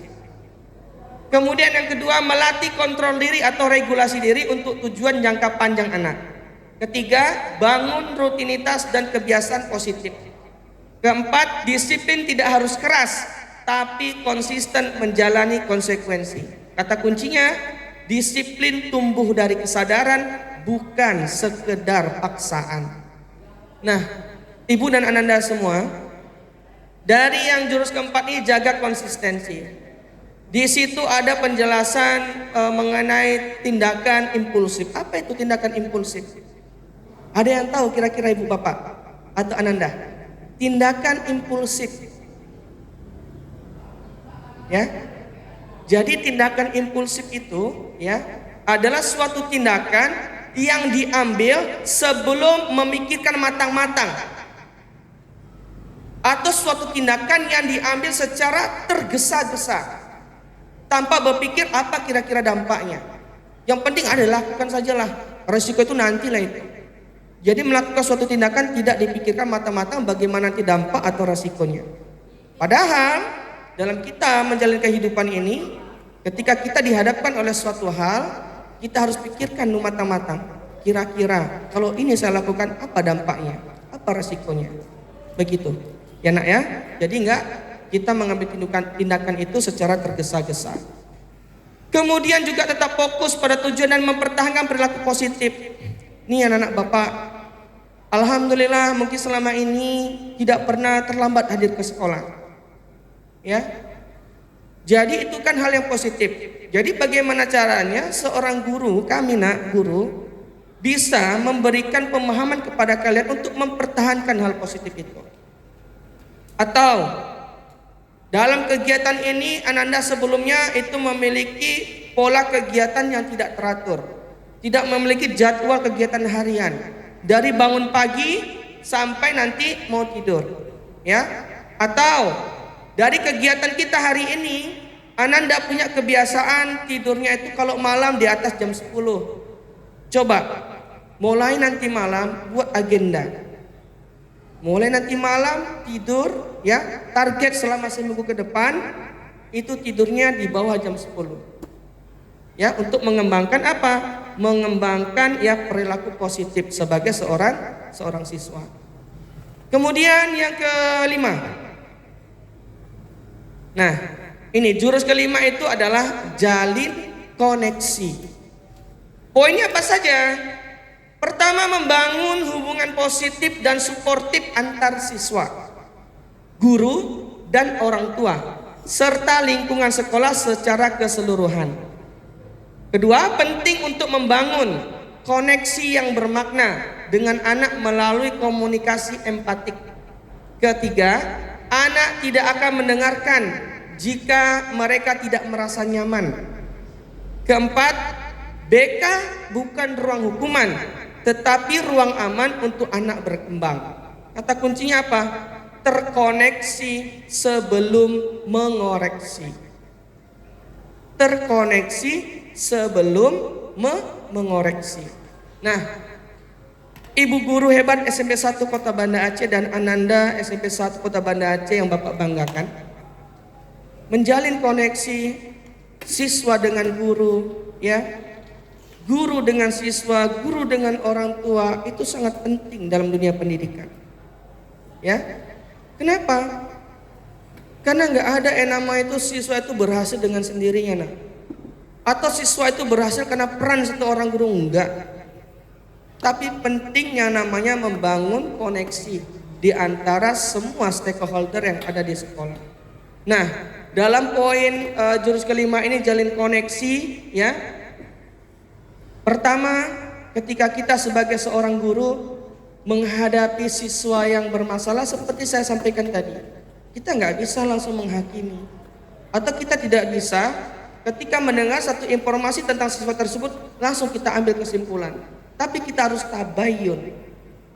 Kemudian yang kedua, melatih kontrol diri atau regulasi diri untuk tujuan jangka panjang anak. Ketiga, bangun rutinitas dan kebiasaan positif. Keempat, disiplin tidak harus keras, tapi konsisten menjalani konsekuensi. Kata kuncinya, disiplin tumbuh dari kesadaran, bukan sekedar paksaan. Nah, Ibu dan Ananda semua, dari yang jurus keempat ini jaga konsistensi. Di situ ada penjelasan mengenai tindakan impulsif. Apa itu tindakan impulsif? Ada yang tahu kira-kira Ibu Bapak atau Ananda? Tindakan impulsif. Ya. Jadi tindakan impulsif itu adalah suatu tindakan yang diambil sebelum memikirkan matang-matang, atau suatu tindakan yang diambil secara tergesa-gesa tanpa berpikir apa kira-kira dampaknya. Yang penting adalah lakukan sajalah, resiko itu nantilah itu. Jadi melakukan suatu tindakan tidak dipikirkan matang-matang bagaimana nanti dampak atau resikonya. Padahal dalam kita menjalani kehidupan ini, ketika kita dihadapkan oleh suatu hal, kita harus pikirkan matang-matang. Kira-kira kalau ini saya lakukan apa dampaknya, apa resikonya. Begitu. Ya Nak ya. Jadi enggak kita mengambil tindakan itu secara tergesa-gesa. Kemudian juga tetap fokus pada tujuan dan mempertahankan perilaku positif. Nih anak-anak Bapak, alhamdulillah mungkin selama ini tidak pernah terlambat hadir ke sekolah. Ya. Jadi itu kan hal yang positif. Jadi bagaimana caranya seorang guru, kami guru, bisa memberikan pemahaman kepada kalian untuk mempertahankan hal positif itu. Atau dalam kegiatan ini Ananda sebelumnya itu memiliki pola kegiatan yang tidak teratur. Tidak memiliki jadwal kegiatan harian. Dari bangun pagi sampai nanti mau tidur. Ya. Atau dari kegiatan kita hari ini, Ananda punya kebiasaan tidurnya itu kalau malam di atas jam 10. Coba, mulai nanti malam buat agenda. Mulai nanti malam tidur, target selama seminggu ke depan itu tidurnya di bawah jam 10. Ya, untuk mengembangkan apa? Mengembangkan perilaku positif sebagai seorang siswa. Kemudian yang kelima. Nah, ini jurus kelima itu adalah jalin koneksi. Poinnya apa saja? Pertama, membangun hubungan positif dan suportif antar siswa, guru dan orang tua, serta lingkungan sekolah secara keseluruhan. Kedua, penting untuk membangun koneksi yang bermakna dengan anak melalui komunikasi empatik. Ketiga, anak tidak akan mendengarkan jika mereka tidak merasa nyaman. Keempat, BK bukan ruang hukuman, tetapi ruang aman untuk anak berkembang. Kata kuncinya apa? Terkoneksi sebelum mengoreksi. Terkoneksi sebelum mengoreksi. Nah, Ibu guru hebat SMP 1 Kota Banda Aceh dan Ananda SMP 1 Kota Banda Aceh yang Bapak banggakan, menjalin koneksi siswa dengan guru, ya, guru dengan siswa, guru dengan orang tua, itu sangat penting dalam dunia pendidikan. Ya, kenapa? Karena nggak ada yang nama itu siswa itu berhasil dengan sendirinya, nah. Atau siswa itu berhasil karena peran satu orang guru, enggak. Tapi pentingnya namanya membangun koneksi di antara semua stakeholder yang ada di sekolah. Nah, dalam poin jurus kelima ini jalin koneksi, ya. Pertama, ketika kita sebagai seorang guru menghadapi siswa yang bermasalah seperti saya sampaikan tadi, kita nggak bisa langsung menghakimi, atau kita tidak bisa ketika mendengar satu informasi tentang siswa tersebut langsung kita ambil kesimpulan. Tapi kita harus tabayun.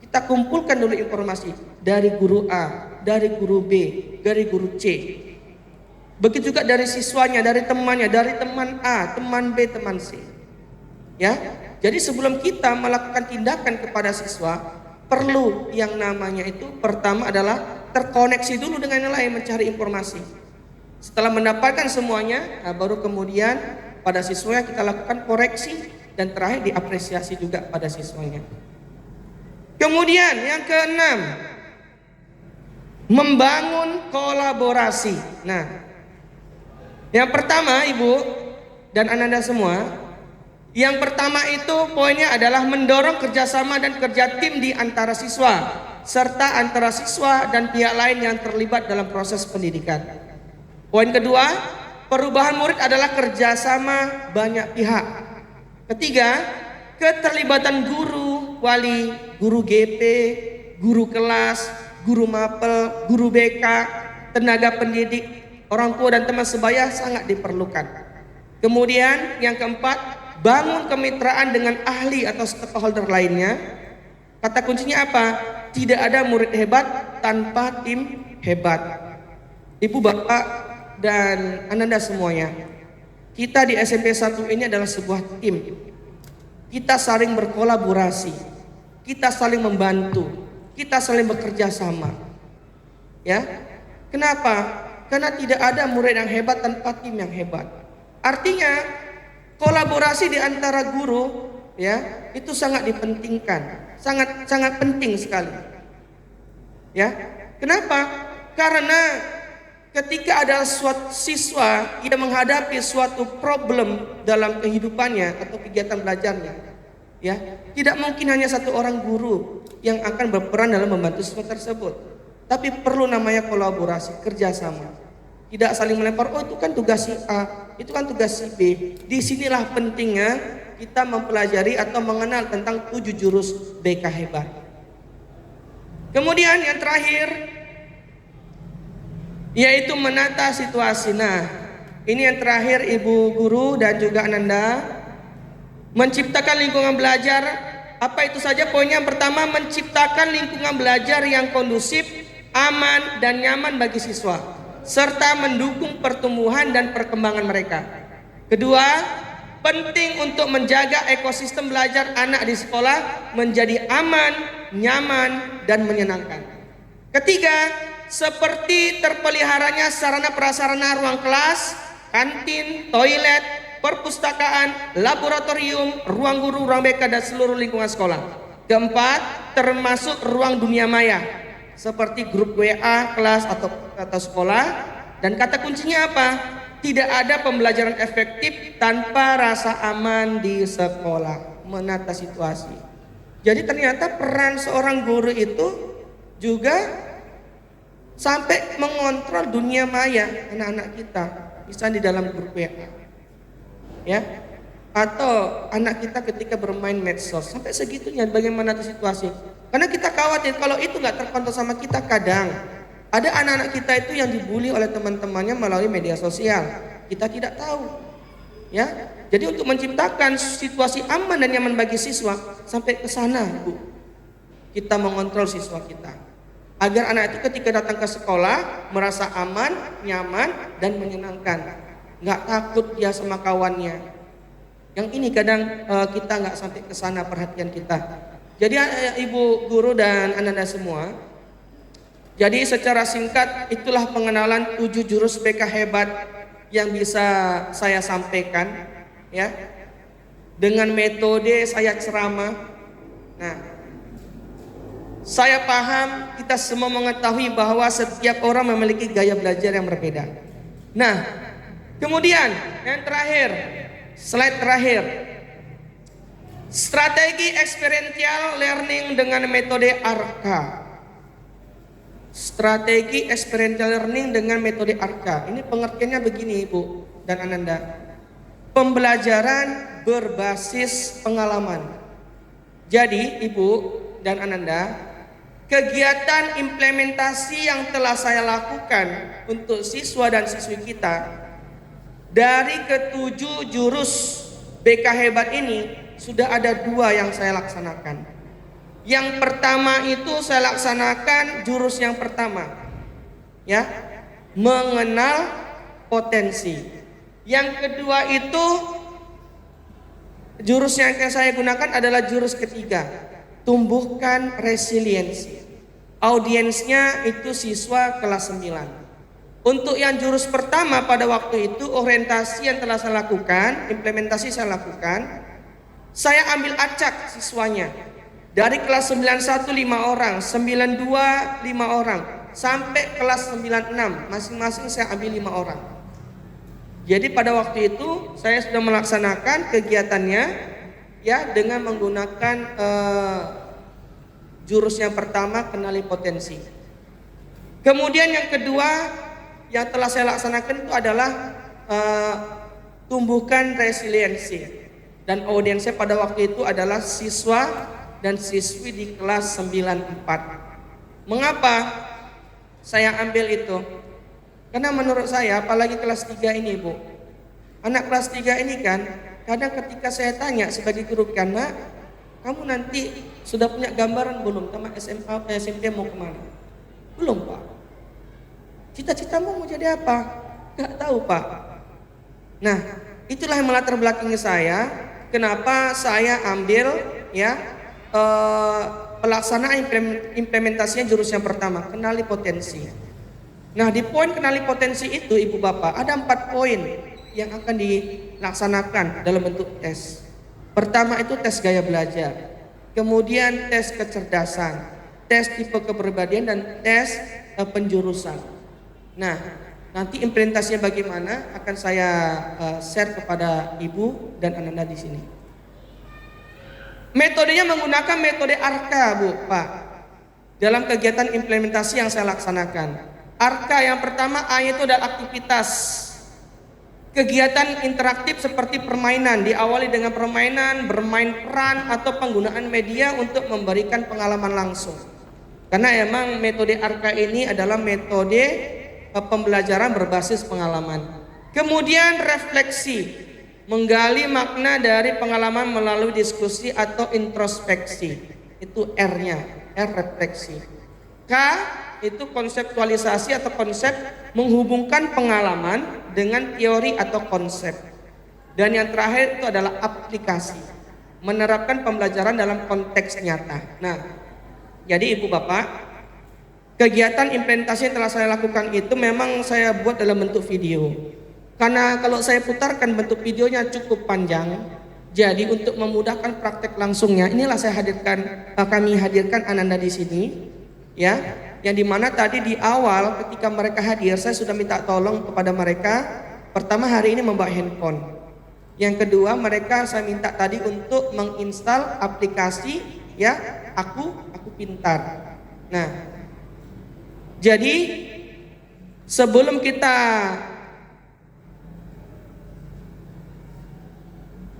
Kita kumpulkan dulu informasi dari guru A, dari guru B, dari guru C. Begitu juga dari siswanya, dari temannya, dari teman A, teman B, teman C. Ya. Jadi sebelum kita melakukan tindakan kepada siswa, perlu yang namanya itu pertama adalah terkoneksi dulu dengan yang lain, mencari informasi. Setelah mendapatkan semuanya, baru kemudian pada siswa kita lakukan koreksi dan terakhir diapresiasi juga pada siswanya. Kemudian yang keenam, membangun kolaborasi. Nah, yang pertama Ibu dan Ananda semua, yang pertama itu poinnya adalah mendorong kerjasama dan kerja tim di antara siswa, serta antara siswa dan pihak lain yang terlibat dalam proses pendidikan. Poin kedua, perubahan murid adalah kerjasama banyak pihak. Ketiga, keterlibatan guru, wali, guru GP, guru kelas, guru mapel, guru BK, tenaga pendidik, orang tua dan teman sebaya sangat diperlukan. Kemudian yang keempat, bangun kemitraan dengan ahli atau stakeholder lainnya. Kata kuncinya apa? Tidak ada murid hebat tanpa tim hebat. Ibu, Bapak, dan Ananda semuanya, kita di SMP 1 ini adalah sebuah tim. Kita saling berkolaborasi, kita saling membantu, kita saling bekerja sama. Ya, kenapa? Karena tidak ada murid yang hebat tanpa tim yang hebat. Artinya kolaborasi di antara guru, ya, itu sangat dipentingkan, sangat penting sekali. Ya, kenapa? Karena ketika ada suatu siswa yang menghadapi suatu problem dalam kehidupannya atau kegiatan belajarnya, ya, tidak mungkin hanya satu orang guru yang akan berperan dalam membantu siswa tersebut. Tapi perlu namanya kolaborasi, kerjasama. Tidak saling melempar, oh itu kan tugas si A, itu kan tugas si B. Disinilah pentingnya kita mempelajari atau mengenal tentang 7 jurus BK hebat. Kemudian yang terakhir, yaitu menata situasi. Nah, ini yang terakhir Ibu guru dan juga Ananda, menciptakan lingkungan belajar. Apa itu saja poinnya? Yang pertama, menciptakan lingkungan belajar yang kondusif, aman dan nyaman bagi siswa, serta mendukung pertumbuhan dan perkembangan mereka. Kedua, penting untuk menjaga ekosistem belajar anak di sekolah menjadi aman, nyaman dan menyenangkan. Ketiga, seperti terpeliharanya sarana prasarana ruang kelas, kantin, toilet, perpustakaan, laboratorium, ruang guru, ruang BK dan seluruh lingkungan sekolah. Keempat, termasuk ruang dunia maya seperti grup WA kelas atau sekolah. Dan kata kuncinya apa? Tidak ada pembelajaran efektif tanpa rasa aman di sekolah. Menata situasi. Jadi ternyata peran seorang guru itu juga sampai mengontrol dunia maya anak-anak kita, misalnya di dalam grup WA, ya, atau anak kita ketika bermain medsos, sampai segitunya bagaimana tuh situasi. Karena kita khawatir kalau itu nggak terkontrol sama kita. Kadang ada anak-anak kita itu yang dibully oleh teman-temannya melalui media sosial, kita tidak tahu, ya. Jadi untuk menciptakan situasi aman dan nyaman bagi siswa, sampai ke sana Bu, kita mengontrol siswa kita, agar anak itu ketika datang ke sekolah merasa aman, nyaman, dan menyenangkan, nggak takut dia sama kawannya. Yang ini kadang kita nggak sampai ke sana perhatian kita. Jadi Ibu Guru dan Ananda semua, jadi secara singkat itulah pengenalan 7 jurus BK hebat yang bisa saya sampaikan, ya. Dengan metode saya ceramah. Nah, saya paham kita semua mengetahui bahwa setiap orang memiliki gaya belajar yang berbeda. Nah, kemudian yang terakhir, slide terakhir, strategi experiential learning dengan metode ARKA. Strategi experiential learning dengan metode ARKA. Ini pengertiannya begini Ibu dan Ananda. Pembelajaran berbasis pengalaman. Jadi Ibu dan Ananda, kegiatan implementasi yang telah saya lakukan untuk siswa dan siswi kita dari ke-7 jurus BK hebat ini, sudah ada 2 yang saya laksanakan. Yang pertama itu saya laksanakan jurus yang pertama, ya, mengenal potensi. Yang kedua itu jurus yang akan saya gunakan adalah jurus ketiga, tumbuhkan resiliensi. Audiensnya itu siswa kelas 9. Untuk yang jurus pertama pada waktu itu, orientasi yang telah saya lakukan, implementasi saya lakukan, saya ambil acak siswanya. Dari kelas 91 5 orang, 92 5 orang, sampai kelas 96 masing-masing saya ambil 5 orang. Jadi pada waktu itu saya sudah melaksanakan kegiatannya, ya, dengan menggunakan jurus yang pertama, kenali potensi. Kemudian yang kedua yang telah saya laksanakan itu adalah tumbuhkan resiliensi. Dan audiensnya pada waktu itu adalah siswa dan siswi di kelas 94. Mengapa saya ambil itu? Karena menurut saya, apalagi kelas 3 ini Bu, anak kelas 3 ini kan, kadang ketika saya tanya sebagai guru kan, Nak, kamu nanti sudah punya gambaran belum sama SMA atau SMP mau kemana? Belum Pak. Cita-citamu mau jadi apa? Gak tahu Pak. Nah, itulah yang melatar belakangi saya, kenapa saya ambil, ya, pelaksanaan implementasinya jurus yang pertama, kenali potensi. Nah, di poin kenali potensi itu Ibu Bapak, ada 4 poin yang akan dilaksanakan dalam bentuk tes. Pertama itu tes gaya belajar, kemudian tes kecerdasan, tes tipe kepribadian, dan tes penjurusan. Nah, nanti implementasinya bagaimana akan saya share kepada Ibu dan Ananda di sini. Metodenya menggunakan metode ARKA Bu Pak, dalam kegiatan implementasi yang saya laksanakan. ARKA yang pertama, A itu adalah aktivitas. Kegiatan interaktif seperti permainan, diawali dengan permainan, bermain peran, atau penggunaan media untuk memberikan pengalaman langsung. Karena emang metode ARKA ini adalah metode pembelajaran berbasis pengalaman. Kemudian refleksi, menggali makna dari pengalaman melalui diskusi atau introspeksi. Itu R-nya, R refleksi. K itu konseptualisasi atau konsep, menghubungkan pengalaman dengan teori atau konsep. Dan yang terakhir itu adalah aplikasi, menerapkan pembelajaran dalam konteks nyata. Nah, jadi Ibu Bapak, kegiatan implementasi yang telah saya lakukan itu memang saya buat dalam bentuk video. Karena kalau saya putarkan bentuk videonya cukup panjang, jadi untuk memudahkan praktek langsungnya, inilah saya hadirkan, kami hadirkan Ananda di sini, ya. Yang dimana tadi di awal ketika mereka hadir, saya sudah minta tolong kepada mereka. Pertama, hari ini membawa handphone. Yang kedua, mereka saya minta tadi untuk menginstal aplikasi, ya, Aku Pintar. Nah, jadi sebelum kita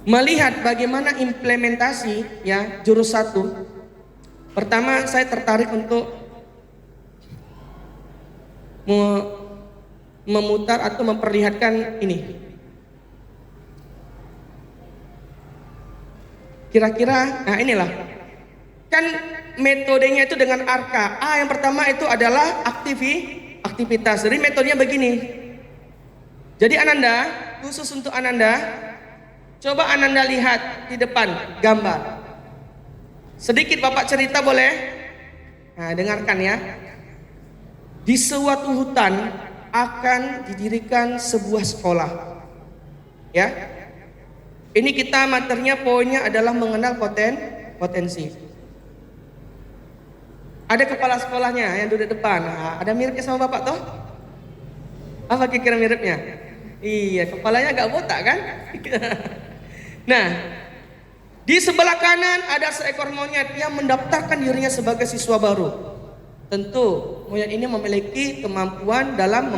melihat bagaimana implementasi, ya, jurus 1, pertama saya tertarik untuk memutar atau memperlihatkan ini. Kira-kira, nah inilah. Kan metodenya itu dengan ARKA. Yang pertama itu adalah aktivitas. Jadi metodenya begini. Jadi Ananda, khusus untuk Ananda, coba Ananda lihat di depan gambar. Sedikit Bapak cerita boleh? Nah, dengarkan ya. Di suatu hutan akan didirikan sebuah sekolah. Ya. Ini kita materinya poinnya adalah mengenal potensi. Ada kepala sekolahnya yang duduk depan. Nah, ada miripnya sama Bapak toh? Apa kira-kira miripnya? Iya, kepalanya agak botak kan? Nah, di sebelah kanan ada seekor monyet yang mendaftarkan dirinya sebagai siswa baru. Tentu monyet ini memiliki kemampuan dalam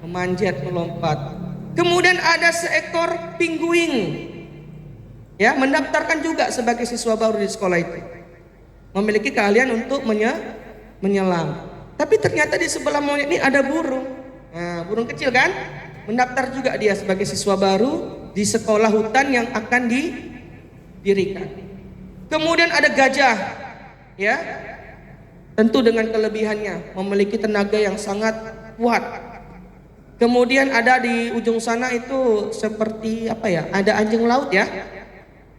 memanjat, melompat. Kemudian ada seekor pinguin, ya, mendaftarkan juga sebagai siswa baru di sekolah itu, memiliki keahlian untuk menyelam. Tapi ternyata di sebelah monyet ini ada burung. Nah, burung kecil kan, mendaftar juga dia sebagai siswa baru di sekolah hutan yang akan didirikan. Kemudian ada gajah, ya, tentu dengan kelebihannya, memiliki tenaga yang sangat kuat. Kemudian ada di ujung sana itu seperti apa ya? Ada anjing laut ya,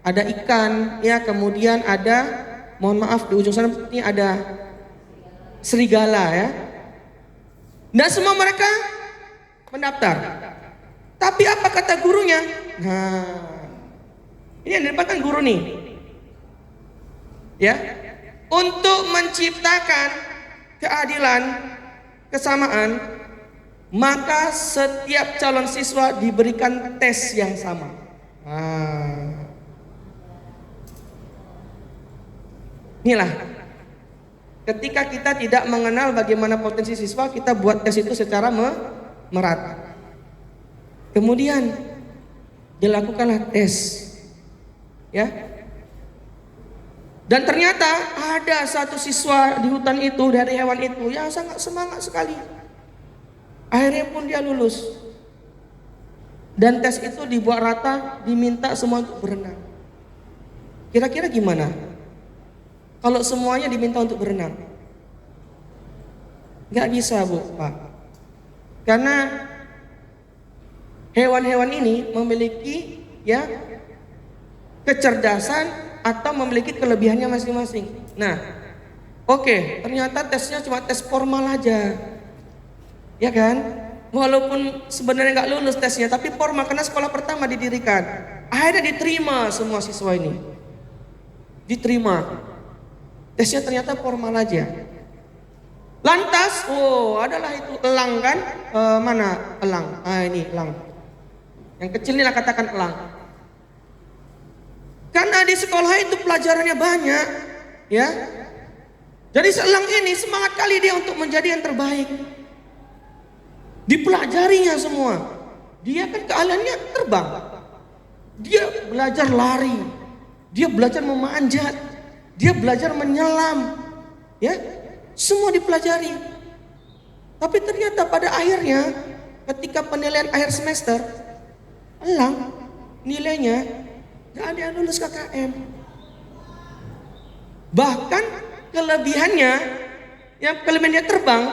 ada ikan ya, kemudian ada, mohon maaf, di ujung sana seperti ada serigala ya. Dan semua mereka mendaftar. Tapi apa kata gurunya? Nah, ini yang di depan kan guru nih, ya, untuk menciptakan keadilan, kesamaan, maka setiap calon siswa diberikan tes yang sama. Inilah, ketika kita tidak mengenal bagaimana potensi siswa, kita buat tes itu secara merata. Kemudian dilakukanlah tes, ya. Dan ternyata ada satu siswa di hutan itu, dari hewan itu, yang sangat semangat sekali. Akhirnya pun dia lulus. Dan tes itu dibuat rata, diminta semua untuk berenang. Kira-kira gimana kalau semuanya diminta untuk berenang? Gak bisa, Bu, Pak. Karena hewan-hewan ini memiliki, ya, kecerdasan atau memiliki kelebihannya masing-masing. Nah, oke, ternyata tesnya cuma tes formal aja, ya kan? Walaupun sebenarnya nggak lulus tesnya, tapi formal karena sekolah pertama didirikan. Akhirnya diterima semua siswa ini, diterima. Tesnya ternyata formal aja. Lantas, adalah itu elang kan? Mana elang? Ini elang. Yang kecil ini lah, katakan elang. Karena di sekolah itu pelajarannya banyak, ya. Jadi seelang ini semangat kali dia untuk menjadi yang terbaik. Dipelajarinya semua. Dia kan keahliannya terbang. Dia belajar lari. Dia belajar memanjat. Dia belajar menyelam. Ya, semua dipelajari. Tapi ternyata pada akhirnya, ketika penilaian akhir semester, elang nilainya gak ada yang lulus KKM. Bahkan kelebihannya, yang kelebihannya terbang,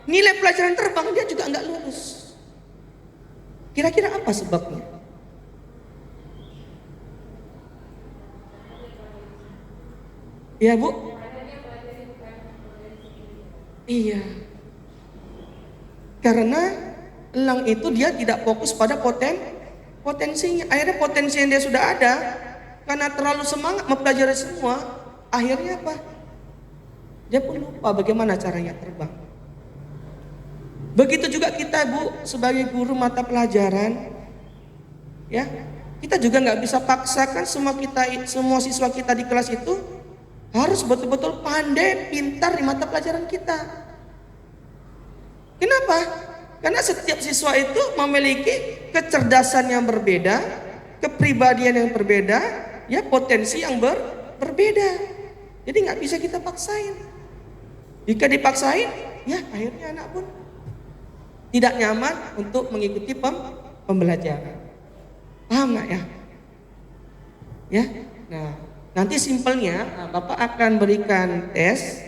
nilai pelajaran terbang dia juga nggak lulus. Kira-kira apa sebabnya? Ya, Bu? Iya. Karena elang itu dia tidak fokus pada potensinya. Akhirnya potensi yang dia sudah ada, karena terlalu semangat mempelajari semua, akhirnya apa? Dia pun lupa bagaimana caranya terbang. Begitu juga kita, Bu, sebagai guru mata pelajaran, ya, kita juga nggak bisa paksakan semua siswa kita di kelas itu harus betul-betul pandai, pintar di mata pelajaran kita. Kenapa? Karena setiap siswa itu memiliki kecerdasan yang berbeda, kepribadian yang berbeda, ya, potensi yang berbeda. Jadi nggak bisa kita paksain. Jika dipaksain, ya akhirnya anak pun tidak nyaman untuk mengikuti pembelajaran. Paham nggak ya? Ya, Nah, nanti simpelnya Bapak akan berikan tes.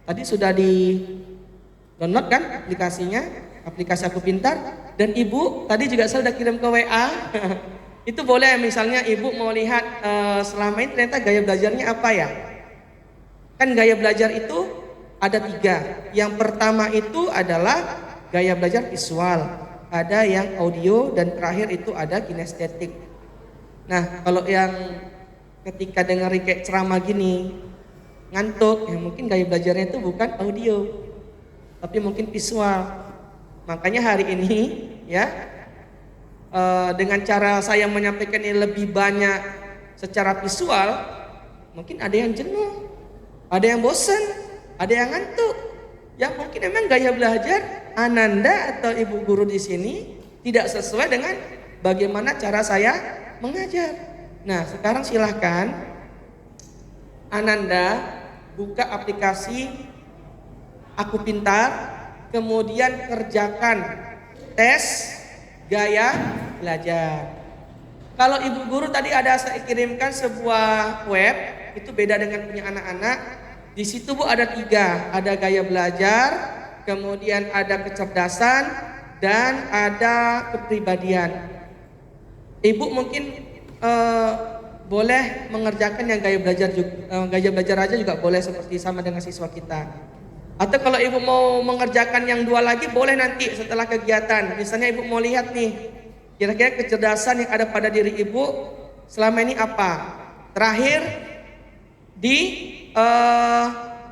Tadi sudah di download kan aplikasinya, aplikasi Aku Pintar. Dan Ibu tadi juga saya sudah kirim ke WA. Itu boleh misalnya Ibu mau lihat selama ini ternyata gaya belajarnya apa ya. Kan gaya belajar itu ada 3. Yang pertama itu adalah gaya belajar visual, ada yang audio, dan terakhir itu ada kinestetik. Nah, kalau yang ketika dengar kayak ceramah gini ngantuk, ya mungkin gaya belajarnya itu bukan audio, tapi mungkin visual. Makanya hari ini ya dengan cara saya menyampaikan ini lebih banyak secara visual, mungkin ada yang jenuh, ada yang bosan, ada yang ngantuk. Ya mungkin memang gaya belajar Ananda atau ibu guru di sini tidak sesuai dengan bagaimana cara saya mengajar. Nah, sekarang silahkan Ananda buka aplikasi Aku Pintar, kemudian kerjakan tes gaya belajar. Kalau ibu guru tadi ada saya kirimkan sebuah web, itu beda dengan punya anak-anak. Di situ Bu ada 3, ada gaya belajar, kemudian ada kecerdasan, dan ada kepribadian. Ibu mungkin boleh mengerjakan yang gaya belajar aja juga boleh, seperti sama dengan siswa kita. Atau kalau ibu mau mengerjakan yang 2 lagi boleh nanti setelah kegiatan. Misalnya ibu mau lihat nih kira-kira kecerdasan yang ada pada diri ibu selama ini apa. Terakhir di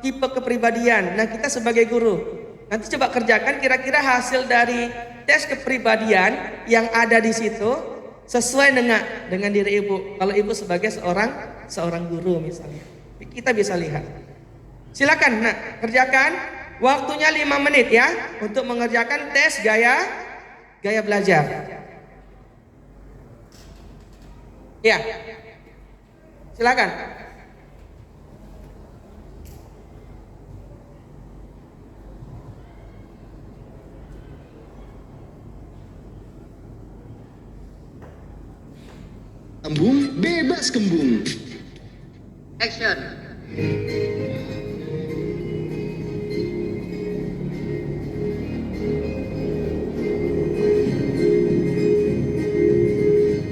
tipe kepribadian. Nah, kita sebagai guru nanti coba kerjakan kira-kira hasil dari tes kepribadian yang ada di situ sesuai dengan diri ibu. Kalau ibu sebagai seorang guru misalnya, kita bisa lihat. Silakan, nah kerjakan. Waktunya 5 menit ya untuk mengerjakan tes gaya belajar. Ya, silakan. Kembung bebas kembung. Action.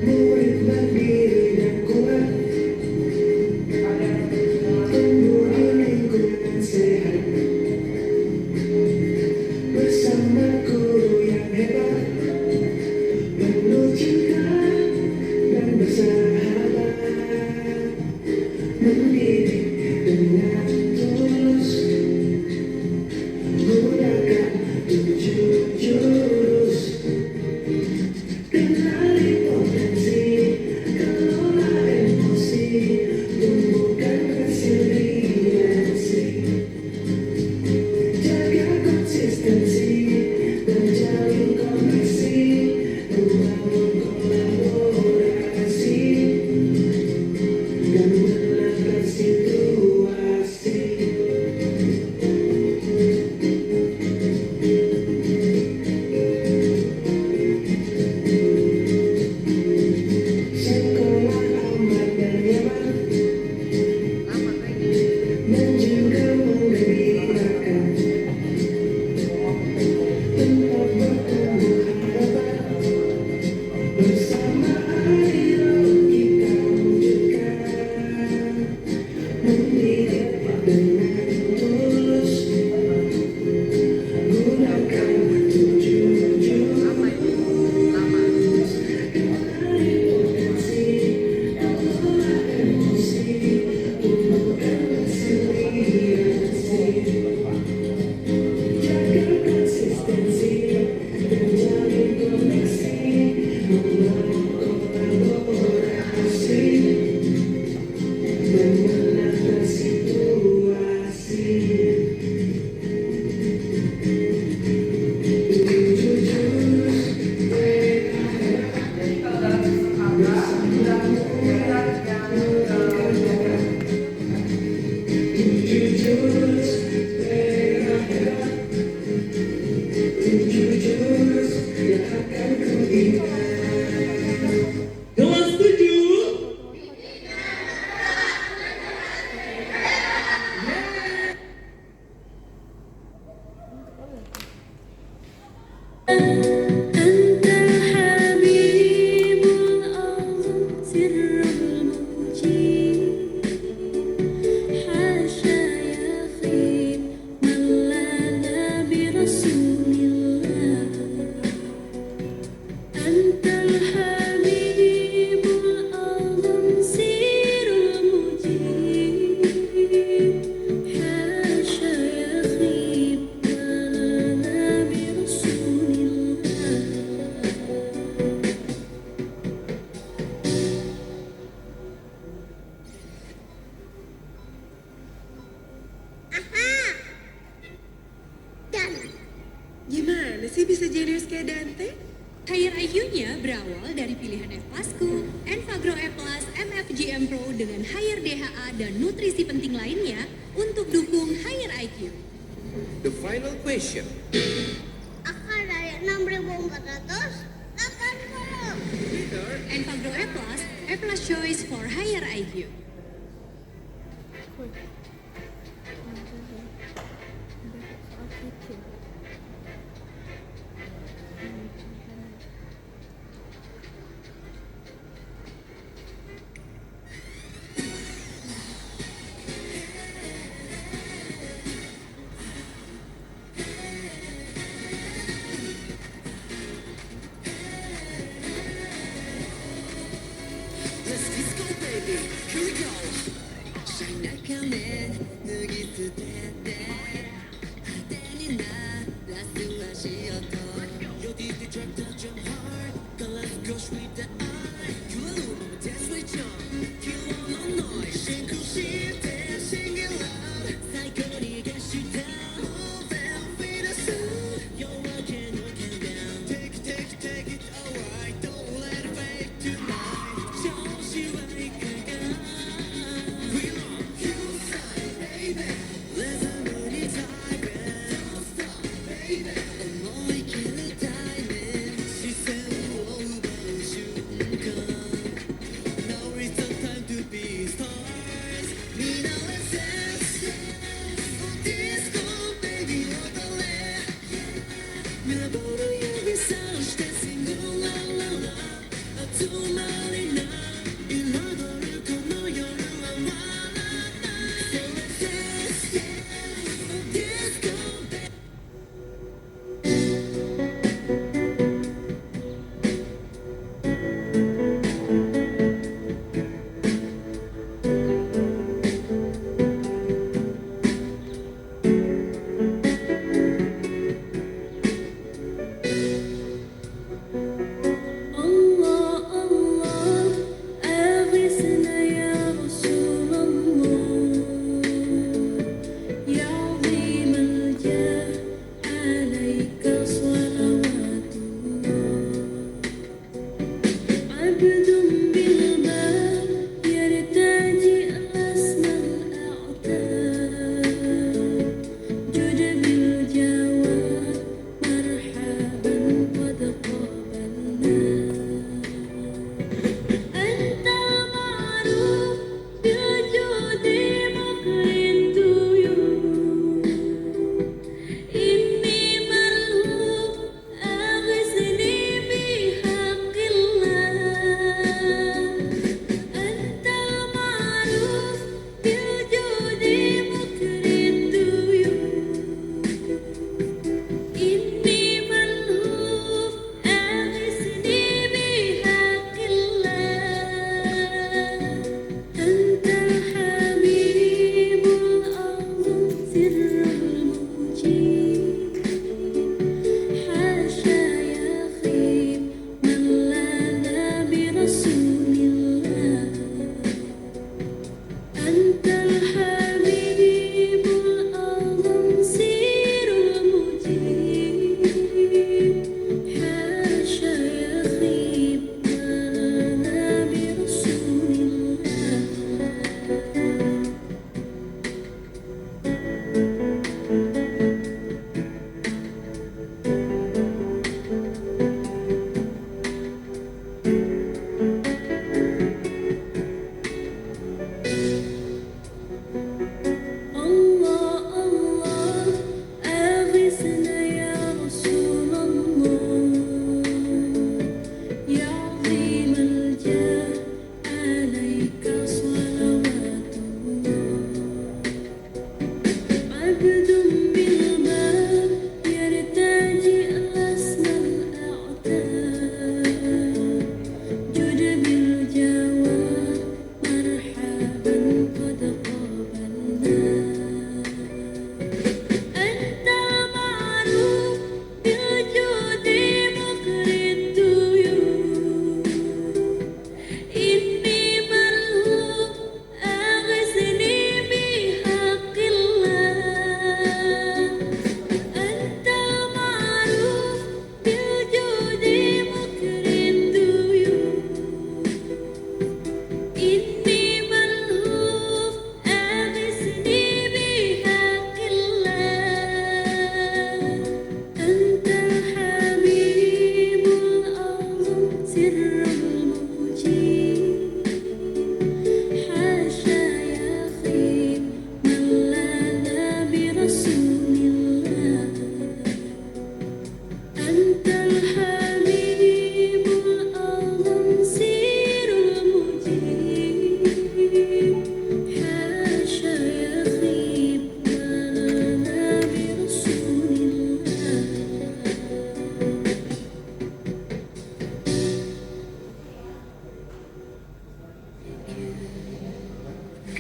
Murid mandiri dan kuat, tumbuh di lingkungan sehat, bersama guru yang hebat, penuh cinta dan bersahabat, mendidik dengan Rizka Dante? Higher IQ-nya berawal dari pilihan F+ku, Envagro E+, MFGM Pro dengan higher DHA dan nutrisi penting lainnya untuk dukung higher IQ. The final question. Akar dari 6.480. Envagro E+, E+ choice for higher IQ.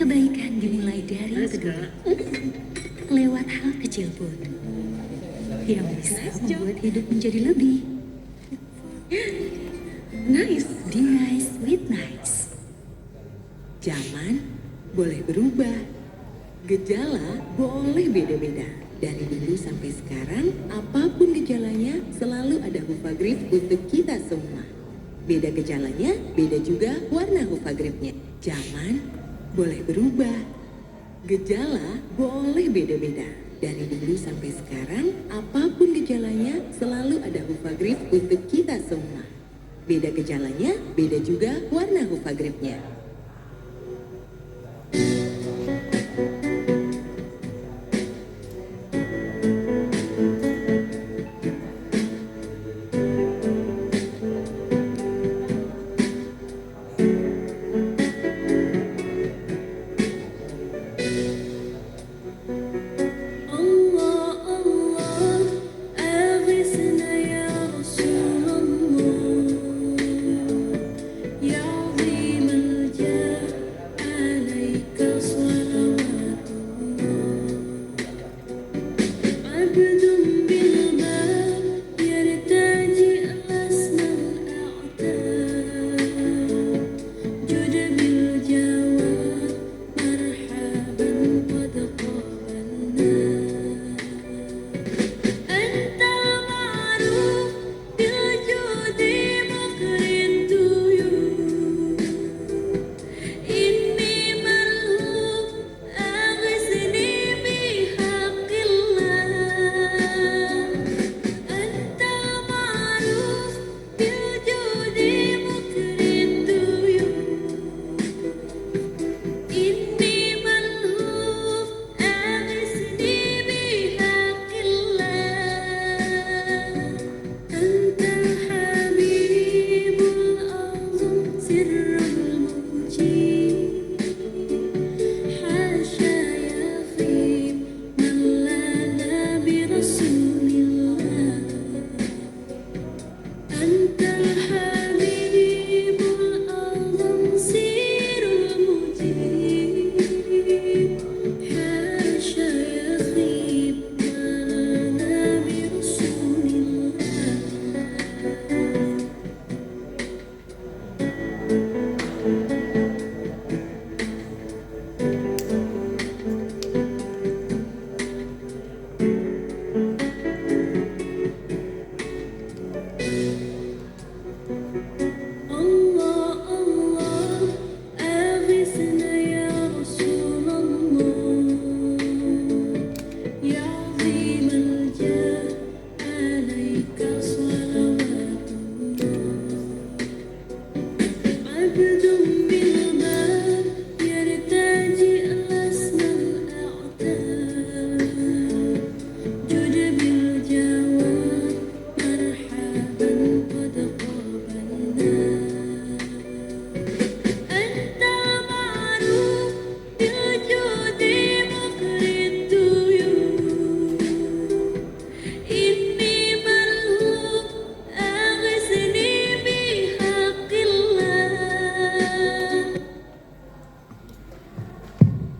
Kebaikan dimulai dari lewat hal kecil pun yang bisa membuat hidup menjadi lebih nice. Be nice with nice. Zaman boleh berubah, gejala boleh beda-beda. Dari dulu sampai sekarang, apapun gejalanya, selalu ada Hufagrip untuk kita semua. Beda gejalanya, beda juga warna Hufagripnya. Zaman boleh berubah, gejala boleh beda-beda. Dari dulu sampai sekarang, apapun gejalanya, selalu ada Hufagrip untuk kita semua. Beda gejalanya, beda juga warna Hufagripnya.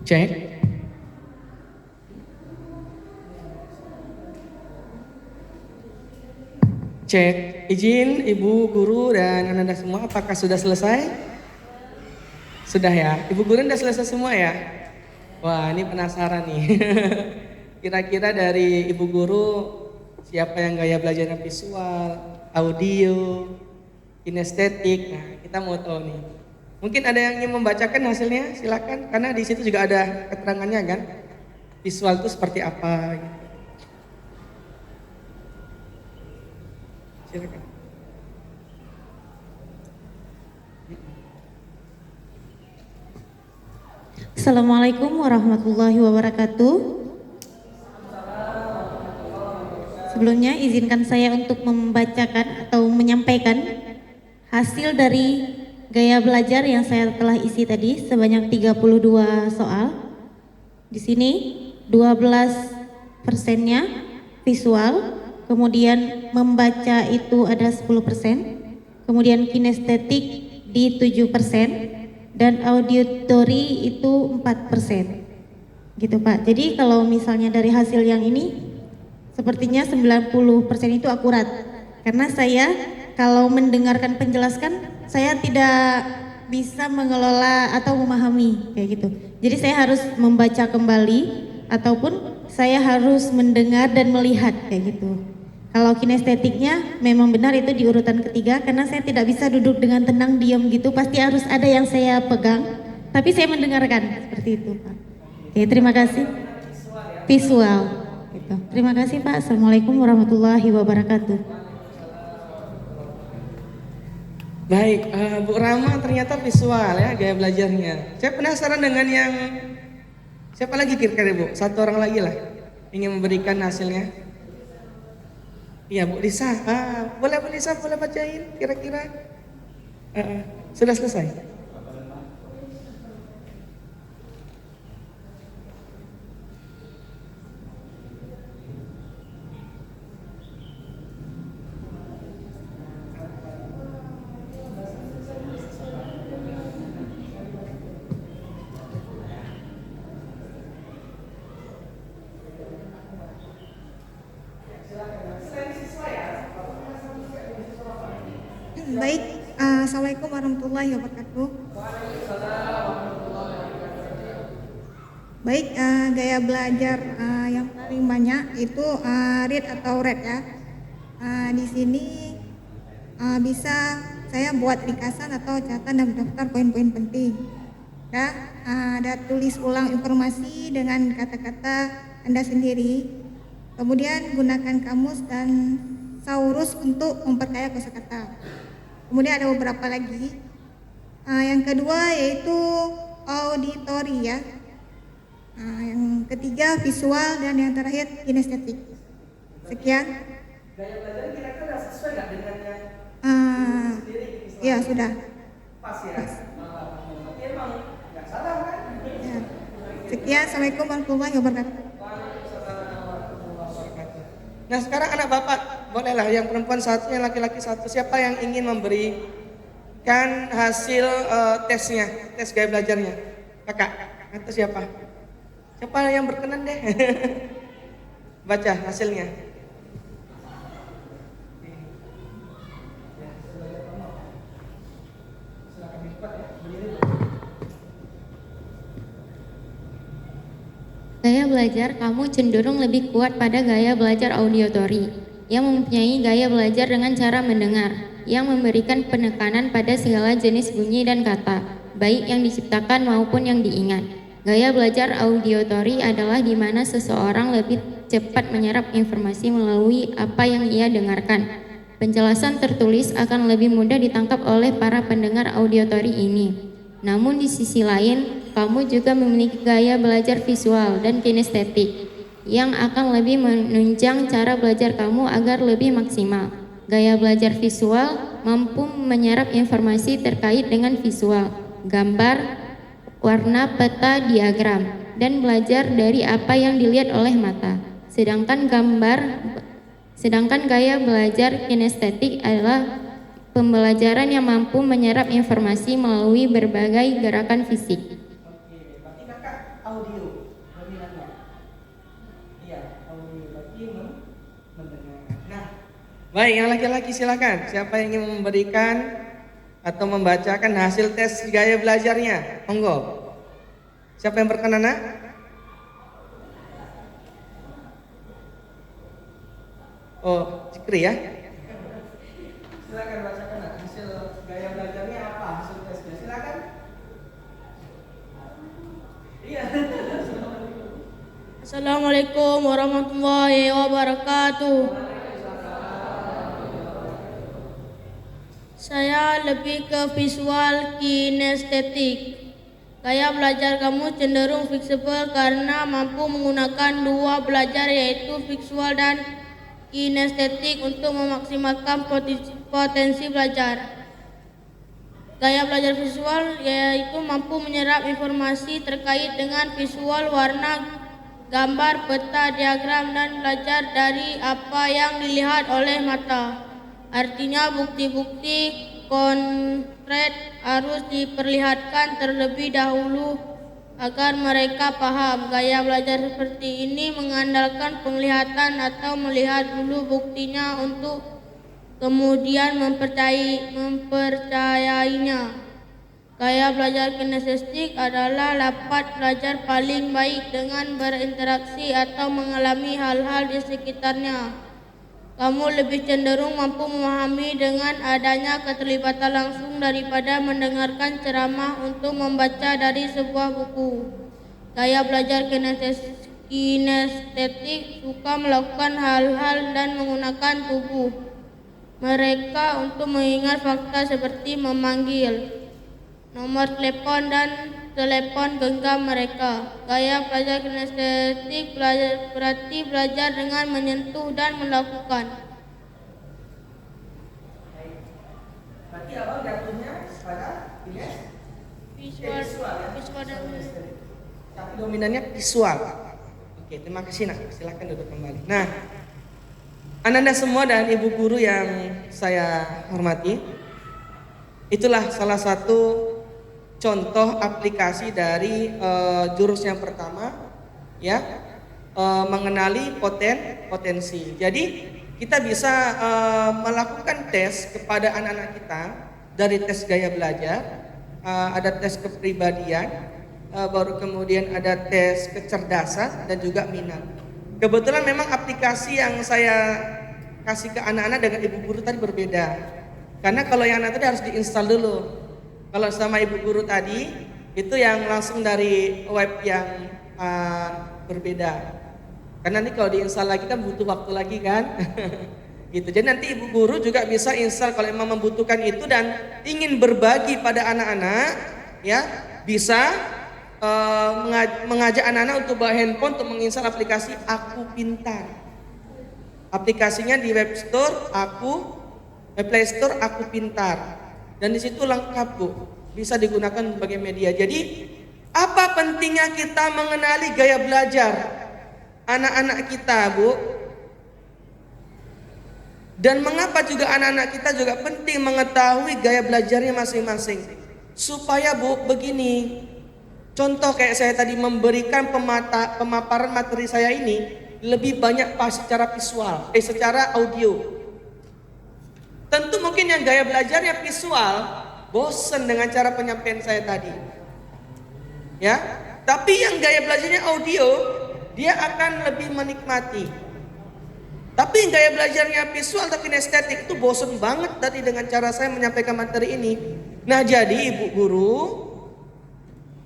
Cek. Cek. Izin Ibu Guru dan Anda semua, apakah sudah selesai? Sudah ya? Ibu Guru sudah selesai semua ya? Wah, ini penasaran nih. Kira-kira dari Ibu Guru siapa yang gaya belajarnya visual, audio, kinestetik? Nah, kita mau tahu nih. Mungkin ada yang ingin membacakan hasilnya, silakan. Karena di situ juga ada keterangannya kan, visual itu seperti apa. Gitu. Silakan. Assalamualaikum warahmatullahi wabarakatuh. Sebelumnya izinkan saya untuk membacakan atau menyampaikan hasil dari gaya belajar yang saya telah isi tadi sebanyak 32 soal. Di sini 12%-nya visual, kemudian membaca itu ada 10%, kemudian kinestetik di 7%, dan auditory itu 4%. Gitu Pak. Jadi kalau misalnya dari hasil yang ini sepertinya 90% itu akurat. Karena saya kalau mendengarkan penjelaskan saya tidak bisa mengelola atau memahami kayak gitu. Jadi saya harus membaca kembali ataupun saya harus mendengar dan melihat kayak gitu. Kalau kinestetiknya memang benar itu di urutan ketiga karena saya tidak bisa duduk dengan tenang diam gitu, pasti harus ada yang saya pegang, tapi saya mendengarkan seperti itu Pak. Oke, terima kasih. Visual. Gitu. Terima kasih Pak. Assalamualaikum warahmatullahi wabarakatuh. Baik, Bu Rama ternyata visual ya gaya belajarnya. Saya penasaran dengan yang siapa lagi kira-kira Bu? Satu orang lagi lah ingin memberikan hasilnya. Iya Bu Lisa, boleh Bu Lisa boleh bacain kira-kira? Sudah selesai. Baik, Assalamualaikum warahmatullahi wabarakatuh. Baik, gaya belajar yang paling banyak itu read atau read ya. Di sini bisa saya buat ringkasan atau catatan dan daftar poin-poin penting. Ya, ada tulis ulang informasi dengan kata-kata Anda sendiri. Kemudian gunakan kamus dan saurus untuk memperkaya kosakata. Kemudian ada beberapa lagi. Yang kedua yaitu auditory ya. Yang ketiga visual dan yang terakhir kinestetik. Sekian. Gaya belajar kira-kira sesuai nggak dengan yang ya sudah. pas ya? Tapi emang nggak salah kan? Ya. Sekian. Assalamualaikum warahmatullahi wabarakatuh. Nah sekarang anak bapak bolehlah yang perempuan satu, yang laki-laki satu. Siapa yang ingin memberikan hasil tesnya, tes gaya belajarnya? Kakak atau siapa? Siapa yang berkenan deh? Baca hasilnya. Gaya belajar kamu cenderung lebih kuat pada gaya belajar auditory yang mempunyai gaya belajar dengan cara mendengar yang memberikan penekanan pada segala jenis bunyi dan kata, baik yang diciptakan maupun yang diingat. Gaya belajar auditory adalah di mana seseorang lebih cepat menyerap informasi melalui apa yang ia dengarkan. Penjelasan tertulis akan lebih mudah ditangkap oleh para pendengar auditory ini. Namun di sisi lain, kamu juga memiliki gaya belajar visual dan kinestetik yang akan lebih menunjang cara belajar kamu agar lebih maksimal. Gaya belajar visual mampu menyerap informasi terkait dengan visual, gambar, warna, peta, diagram, dan belajar dari apa yang dilihat oleh mata. Sedangkan gaya belajar kinestetik adalah pembelajaran yang mampu menyerap informasi melalui berbagai gerakan fisik. Oke, berarti kakak audio dominannya. Iya, audio berarti mendengar. Nah, baik yang laki-laki silakan. Siapa yang ingin memberikan atau membacakan hasil tes gaya belajarnya? Monggo. Siapa yang berkenan? Oh, Cikri ya. Silakan bacakan hasil gaya belajarnya apa? Hasil tesnya silakan. Iya. Assalamualaikum warahmatullahi wabarakatuh. Saya lebih ke visual kinestetik. Gaya belajar kamu cenderung fleksibel karena mampu menggunakan dua belajar yaitu visual dan kinestetik untuk memaksimalkan potensi belajar. Gaya belajar visual yaitu mampu menyerap informasi terkait dengan visual, warna, gambar, peta, diagram, dan belajar dari apa yang dilihat oleh mata. Artinya bukti-bukti potret harus diperlihatkan terlebih dahulu agar mereka paham. Gaya belajar seperti ini mengandalkan penglihatan atau melihat dulu buktinya untuk kemudian mempercayainya. Gaya belajar kinestetik adalah dapat belajar paling baik dengan berinteraksi atau mengalami hal-hal di sekitarnya. Kamu lebih cenderung mampu memahami dengan adanya keterlibatan langsung daripada mendengarkan ceramah untuk membaca dari sebuah buku. Gaya belajar kinestetik suka melakukan hal-hal dan menggunakan tubuh mereka untuk mengingat fakta seperti memanggil, nomor telepon dan telepon genggam mereka. Gaya belajar kinestetik berarti belajar dengan menyentuh dan melakukan. Berarti awal jatuhnya pada Visual dan tapi dominannya visual. Oke, terima kasih Nak. Silakan duduk kembali. Nah, Ananda semua dan Ibu guru yang saya hormati, itulah salah satu contoh aplikasi dari jurus yang pertama, ya, mengenali potensi. Jadi kita bisa melakukan tes kepada anak-anak kita dari tes gaya belajar, ada tes kepribadian, baru kemudian ada tes kecerdasan dan juga minat. Kebetulan memang aplikasi yang saya kasih ke anak-anak dengan ibu guru tadi berbeda. Karena kalau yang anak tadi harus diinstal dulu. Kalau sama ibu guru tadi itu yang langsung dari web yang berbeda. Karena nanti kalau diinstal lagi kan butuh waktu lagi kan. Gitu. Jadi nanti ibu guru juga bisa install kalau memang membutuhkan itu dan ingin berbagi pada anak-anak, ya bisa mengajak anak-anak untuk bawa handphone untuk menginstal aplikasi Aku Pintar. Aplikasinya di Web Store Play Store Aku Pintar. Dan di situ lengkap Bu, bisa digunakan sebagai media. Jadi apa pentingnya kita mengenali gaya belajar anak-anak kita Bu? Dan mengapa juga anak-anak kita juga penting mengetahui gaya belajarnya masing-masing. Supaya Bu begini, contoh kayak saya tadi memberikan pemaparan materi saya ini lebih banyak secara visual, secara audio. Tentu mungkin yang gaya belajarnya visual bosen dengan cara penyampaian saya tadi, ya. Tapi yang gaya belajarnya audio dia akan lebih menikmati. Tapi yang gaya belajarnya visual tapi kinestetik itu bosen banget tadi dengan cara saya menyampaikan materi ini. Nah jadi ibu guru,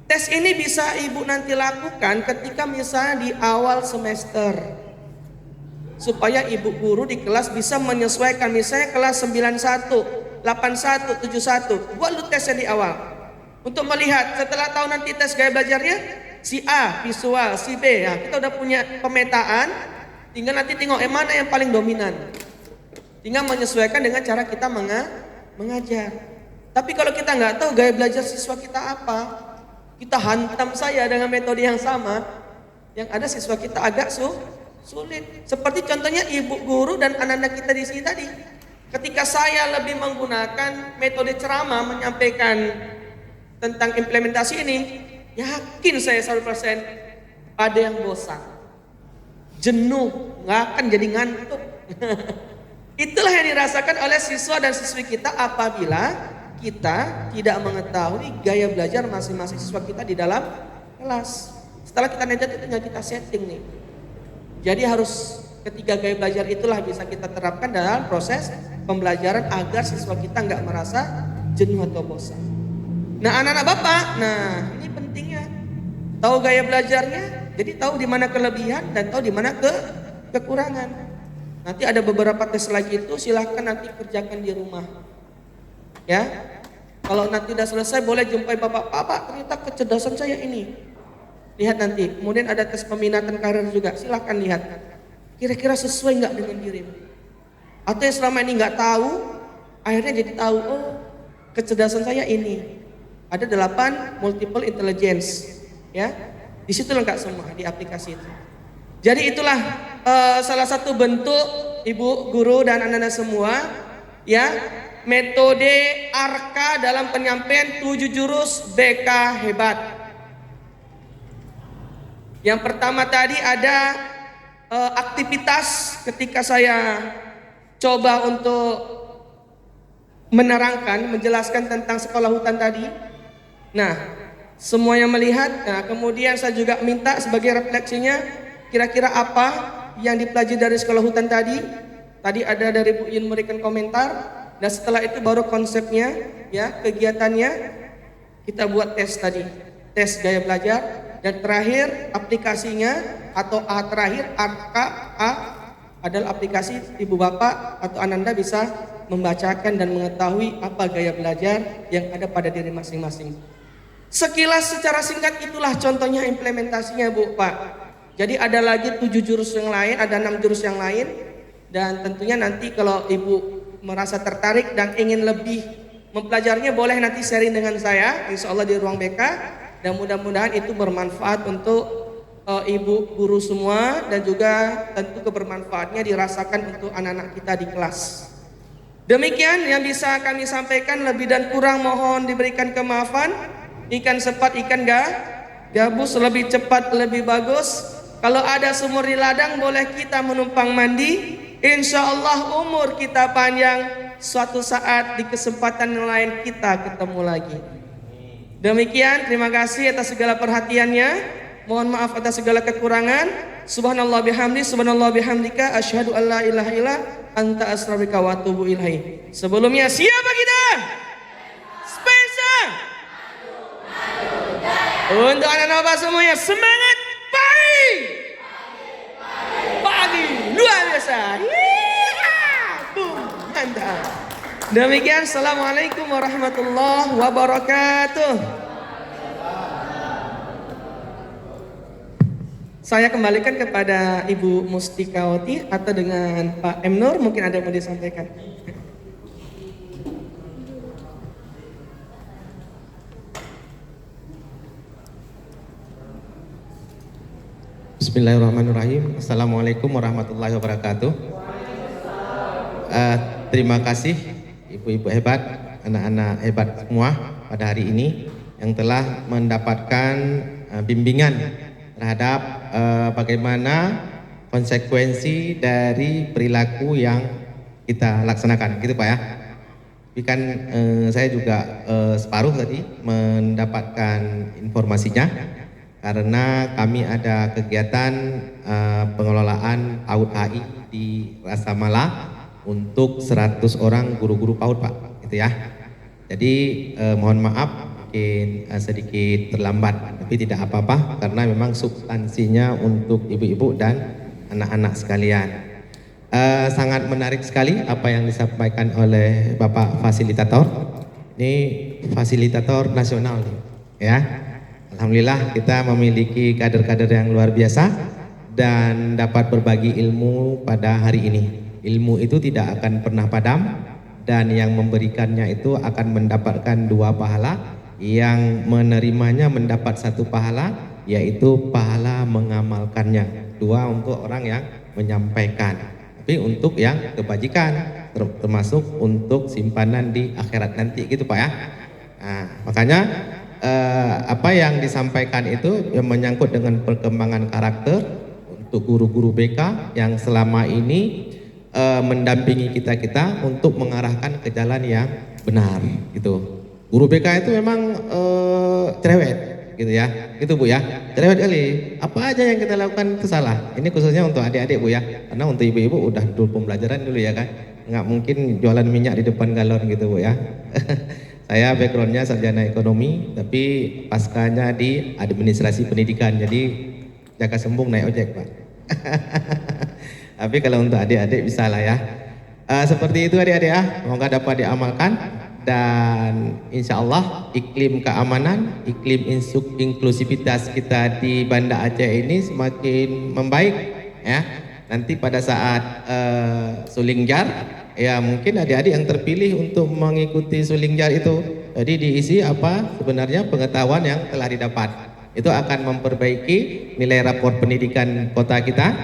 tes ini bisa ibu nanti lakukan ketika misalnya di awal semester. Supaya ibu guru di kelas bisa menyesuaikan. Misalnya kelas 91, 81, 71. Buat lu tesnya di awal. Untuk melihat setelah tahu nanti tes gaya belajarnya, si A visual, si B. Nah, kita udah punya pemetaan. Tinggal nanti tengok mana yang paling dominan. Tinggal menyesuaikan dengan cara kita mengajar. Tapi kalau kita nggak tahu gaya belajar siswa kita apa, kita hantam saya dengan metode yang sama, yang ada siswa kita agak sulit. Seperti contohnya ibu guru dan anak-anak kita di sini tadi. Ketika saya lebih menggunakan metode ceramah menyampaikan tentang implementasi ini, yakin saya 100% ada yang bosan, jenuh, nggak akan jadi ngantuk. Itulah yang dirasakan oleh siswa dan siswi kita apabila kita tidak mengetahui gaya belajar masing-masing siswa kita di dalam kelas. Setelah kita necat itu tinggal kita setting nih. Jadi harus ketiga gaya belajar itulah bisa kita terapkan dalam proses pembelajaran agar siswa kita nggak merasa jenuh atau bosan. Nah anak-anak bapak, nah ini pentingnya tahu gaya belajarnya, jadi tahu di mana kelebihan dan tahu di mana kekurangan. Nanti ada beberapa tes lagi itu silahkan nanti kerjakan di rumah. Ya, kalau nanti sudah selesai boleh jumpai bapak, ternyata kecerdasan saya ini. Lihat nanti, kemudian ada tes peminatan karir juga, silahkan lihat. Kira-kira sesuai nggak dengan dirimu? Atau yang selama ini nggak tahu, akhirnya jadi tahu, oh kecerdasan saya ini. Ada 8 multiple intelligence, ya. Di situ lengkap semua di aplikasi itu. Jadi itulah salah satu bentuk ibu guru dan anak-anak semua, ya, metode ARKA dalam penyampaian 7 jurus BK hebat. Yang pertama tadi ada aktivitas ketika saya coba untuk menerangkan, menjelaskan tentang sekolah hutan tadi. Nah, semuanya melihat. Nah, kemudian saya juga minta sebagai refleksinya, kira-kira apa yang dipelajari dari sekolah hutan tadi. Tadi ada dari Bu Yun memberikan komentar. Dan setelah itu baru konsepnya, ya, kegiatannya kita buat tes tadi, tes gaya belajar, dan terakhir aplikasinya atau A terakhir A adalah aplikasi ibu bapak atau ananda bisa membacakan dan mengetahui apa gaya belajar yang ada pada diri masing-masing. Sekilas secara singkat itulah contohnya implementasinya Bu Pak. Jadi ada lagi 7 jurus yang lain, ada 6 jurus yang lain, dan tentunya nanti kalau ibu merasa tertarik dan ingin lebih mempelajarinya, boleh nanti sharing dengan saya, insya Allah di ruang BK, dan mudah-mudahan itu bermanfaat untuk ibu guru semua, dan juga tentu kebermanfaatnya dirasakan untuk anak-anak kita di kelas. Demikian yang bisa kami sampaikan, lebih dan kurang mohon diberikan kemaafan. Ikan sepat, ikan gabus, lebih cepat lebih bagus. Kalau ada sumur di ladang boleh kita menumpang mandi. Insya Allah umur kita panjang, suatu saat di kesempatan yang lain kita ketemu lagi. Demikian, terima kasih atas segala perhatiannya. Mohon maaf atas segala kekurangan. Subhanallah bihamdi, subhanallah bihamdika, asyhadu an la ilaha illa anta astaghfiruka wa atubu ilaik. Sebelumnya siapa kita? Spesial untuk anak-anak bapak semuanya, semangat pagi luar biasa. Mantap. Demikian, assalamualaikum warahmatullahi wabarakatuh. Saya kembalikan kepada Ibu Mustikawati atau dengan Pak M. Nur, mungkin ada yang mau disampaikan. Bismillahirrahmanirrahim. Assalamualaikum warahmatullahi wabarakatuh. Terima kasih ibu-ibu hebat, anak-anak hebat semua pada hari ini yang telah mendapatkan bimbingan terhadap bagaimana konsekuensi dari perilaku yang kita laksanakan, gitu Pak ya. Tapi kan saya juga separuh tadi mendapatkan informasinya, karena kami ada kegiatan pengelolaan PAUD HI di Rasa Mala untuk 100 orang guru-guru PAUD Pak, gitu ya. Jadi mohon maaf mungkin sedikit terlambat, tapi tidak apa-apa karena memang substansinya untuk ibu-ibu dan anak-anak sekalian. Sangat menarik sekali apa yang disampaikan oleh Bapak Fasilitator. Ini fasilitator nasional nih, ya. Alhamdulillah kita memiliki kader-kader yang luar biasa dan dapat berbagi ilmu pada hari ini. Ilmu itu tidak akan pernah padam, dan yang memberikannya itu akan mendapatkan 2 pahala. Yang menerimanya mendapat 1 pahala, yaitu pahala mengamalkannya. 2 untuk orang yang menyampaikan, tapi untuk yang kebajikan, termasuk untuk simpanan di akhirat nanti, gitu Pak ya. Nah, makanya apa yang disampaikan itu yang menyangkut dengan perkembangan karakter untuk guru-guru BK yang selama ini mendampingi kita untuk mengarahkan ke jalan yang benar, gitu. Guru BK itu memang cerewet, gitu ya, gitu Bu ya, cerewet kali. Apa aja yang kita lakukan itu salah. Ini khususnya untuk adik-adik Bu ya, karena untuk ibu-ibu udah dulu pembelajaran dulu ya kan, nggak mungkin jualan minyak di depan galon gitu Bu ya. Saya backgroundnya sarjana ekonomi, tapi paskanya di administrasi pendidikan, jadi jaga sembung naik ojek Pak. Tapi kalau untuk adik-adik bisa lah ya. Seperti itu adik-adik ya, semoga dapat diamalkan. Dan insya Allah iklim keamanan, iklim inklusivitas kita di Banda Aceh ini semakin membaik ya. Nanti pada saat Sulingjar ya, mungkin adik-adik yang terpilih untuk mengikuti Sulingjar itu, jadi diisi apa sebenarnya pengetahuan yang telah didapat. Itu akan memperbaiki nilai rapor pendidikan kota kita,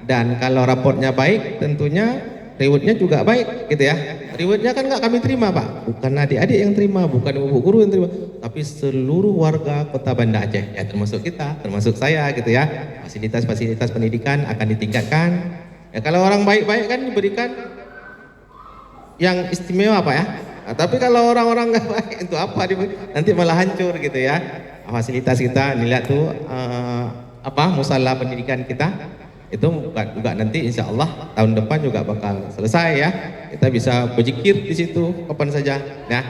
dan kalau rapornya baik tentunya rewardnya juga baik gitu ya. Rewardnya kan nggak kami terima Pak, bukan adik-adik yang terima, bukan ibu guru yang terima, tapi seluruh warga Kota Banda Aceh, ya termasuk kita, termasuk saya gitu ya. Fasilitas-fasilitas pendidikan akan ditingkatkan. Ya kalau orang baik-baik kan diberikan yang istimewa Pak ya. Nah, tapi kalau orang-orang nggak baik itu apa? Nanti malah hancur gitu ya. Fasilitas kita dilihat tuh musala pendidikan kita itu juga nanti insya Allah tahun depan juga bakal selesai ya. Kita bisa berzikir di situ kapan saja. Nah,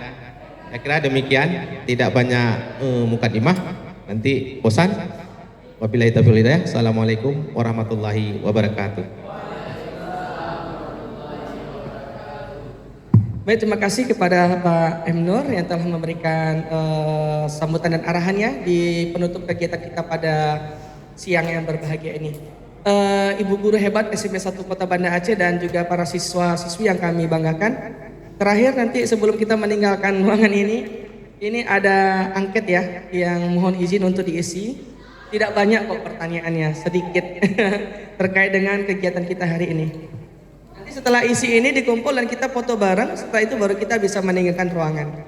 saya kira demikian, tidak banyak mukadimah, nanti bosan. Wabillahi taufiq wal hidayah. Assalamualaikum warahmatullahi wabarakatuh. Baik, terima kasih kepada Pak M. Nur yang telah memberikan sambutan dan arahannya di penutup kegiatan kita pada siang yang berbahagia ini. Ibu guru hebat SMP 1 Kota Banda Aceh dan juga para siswa-siswi yang kami banggakan. Terakhir nanti sebelum kita meninggalkan ruangan ini ada angket ya yang mohon izin untuk diisi. Tidak banyak kok pertanyaannya, sedikit terkait dengan kegiatan kita hari ini. Setelah isi ini dikumpul dan kita foto bareng, setelah itu baru kita bisa meninggalkan ruangan.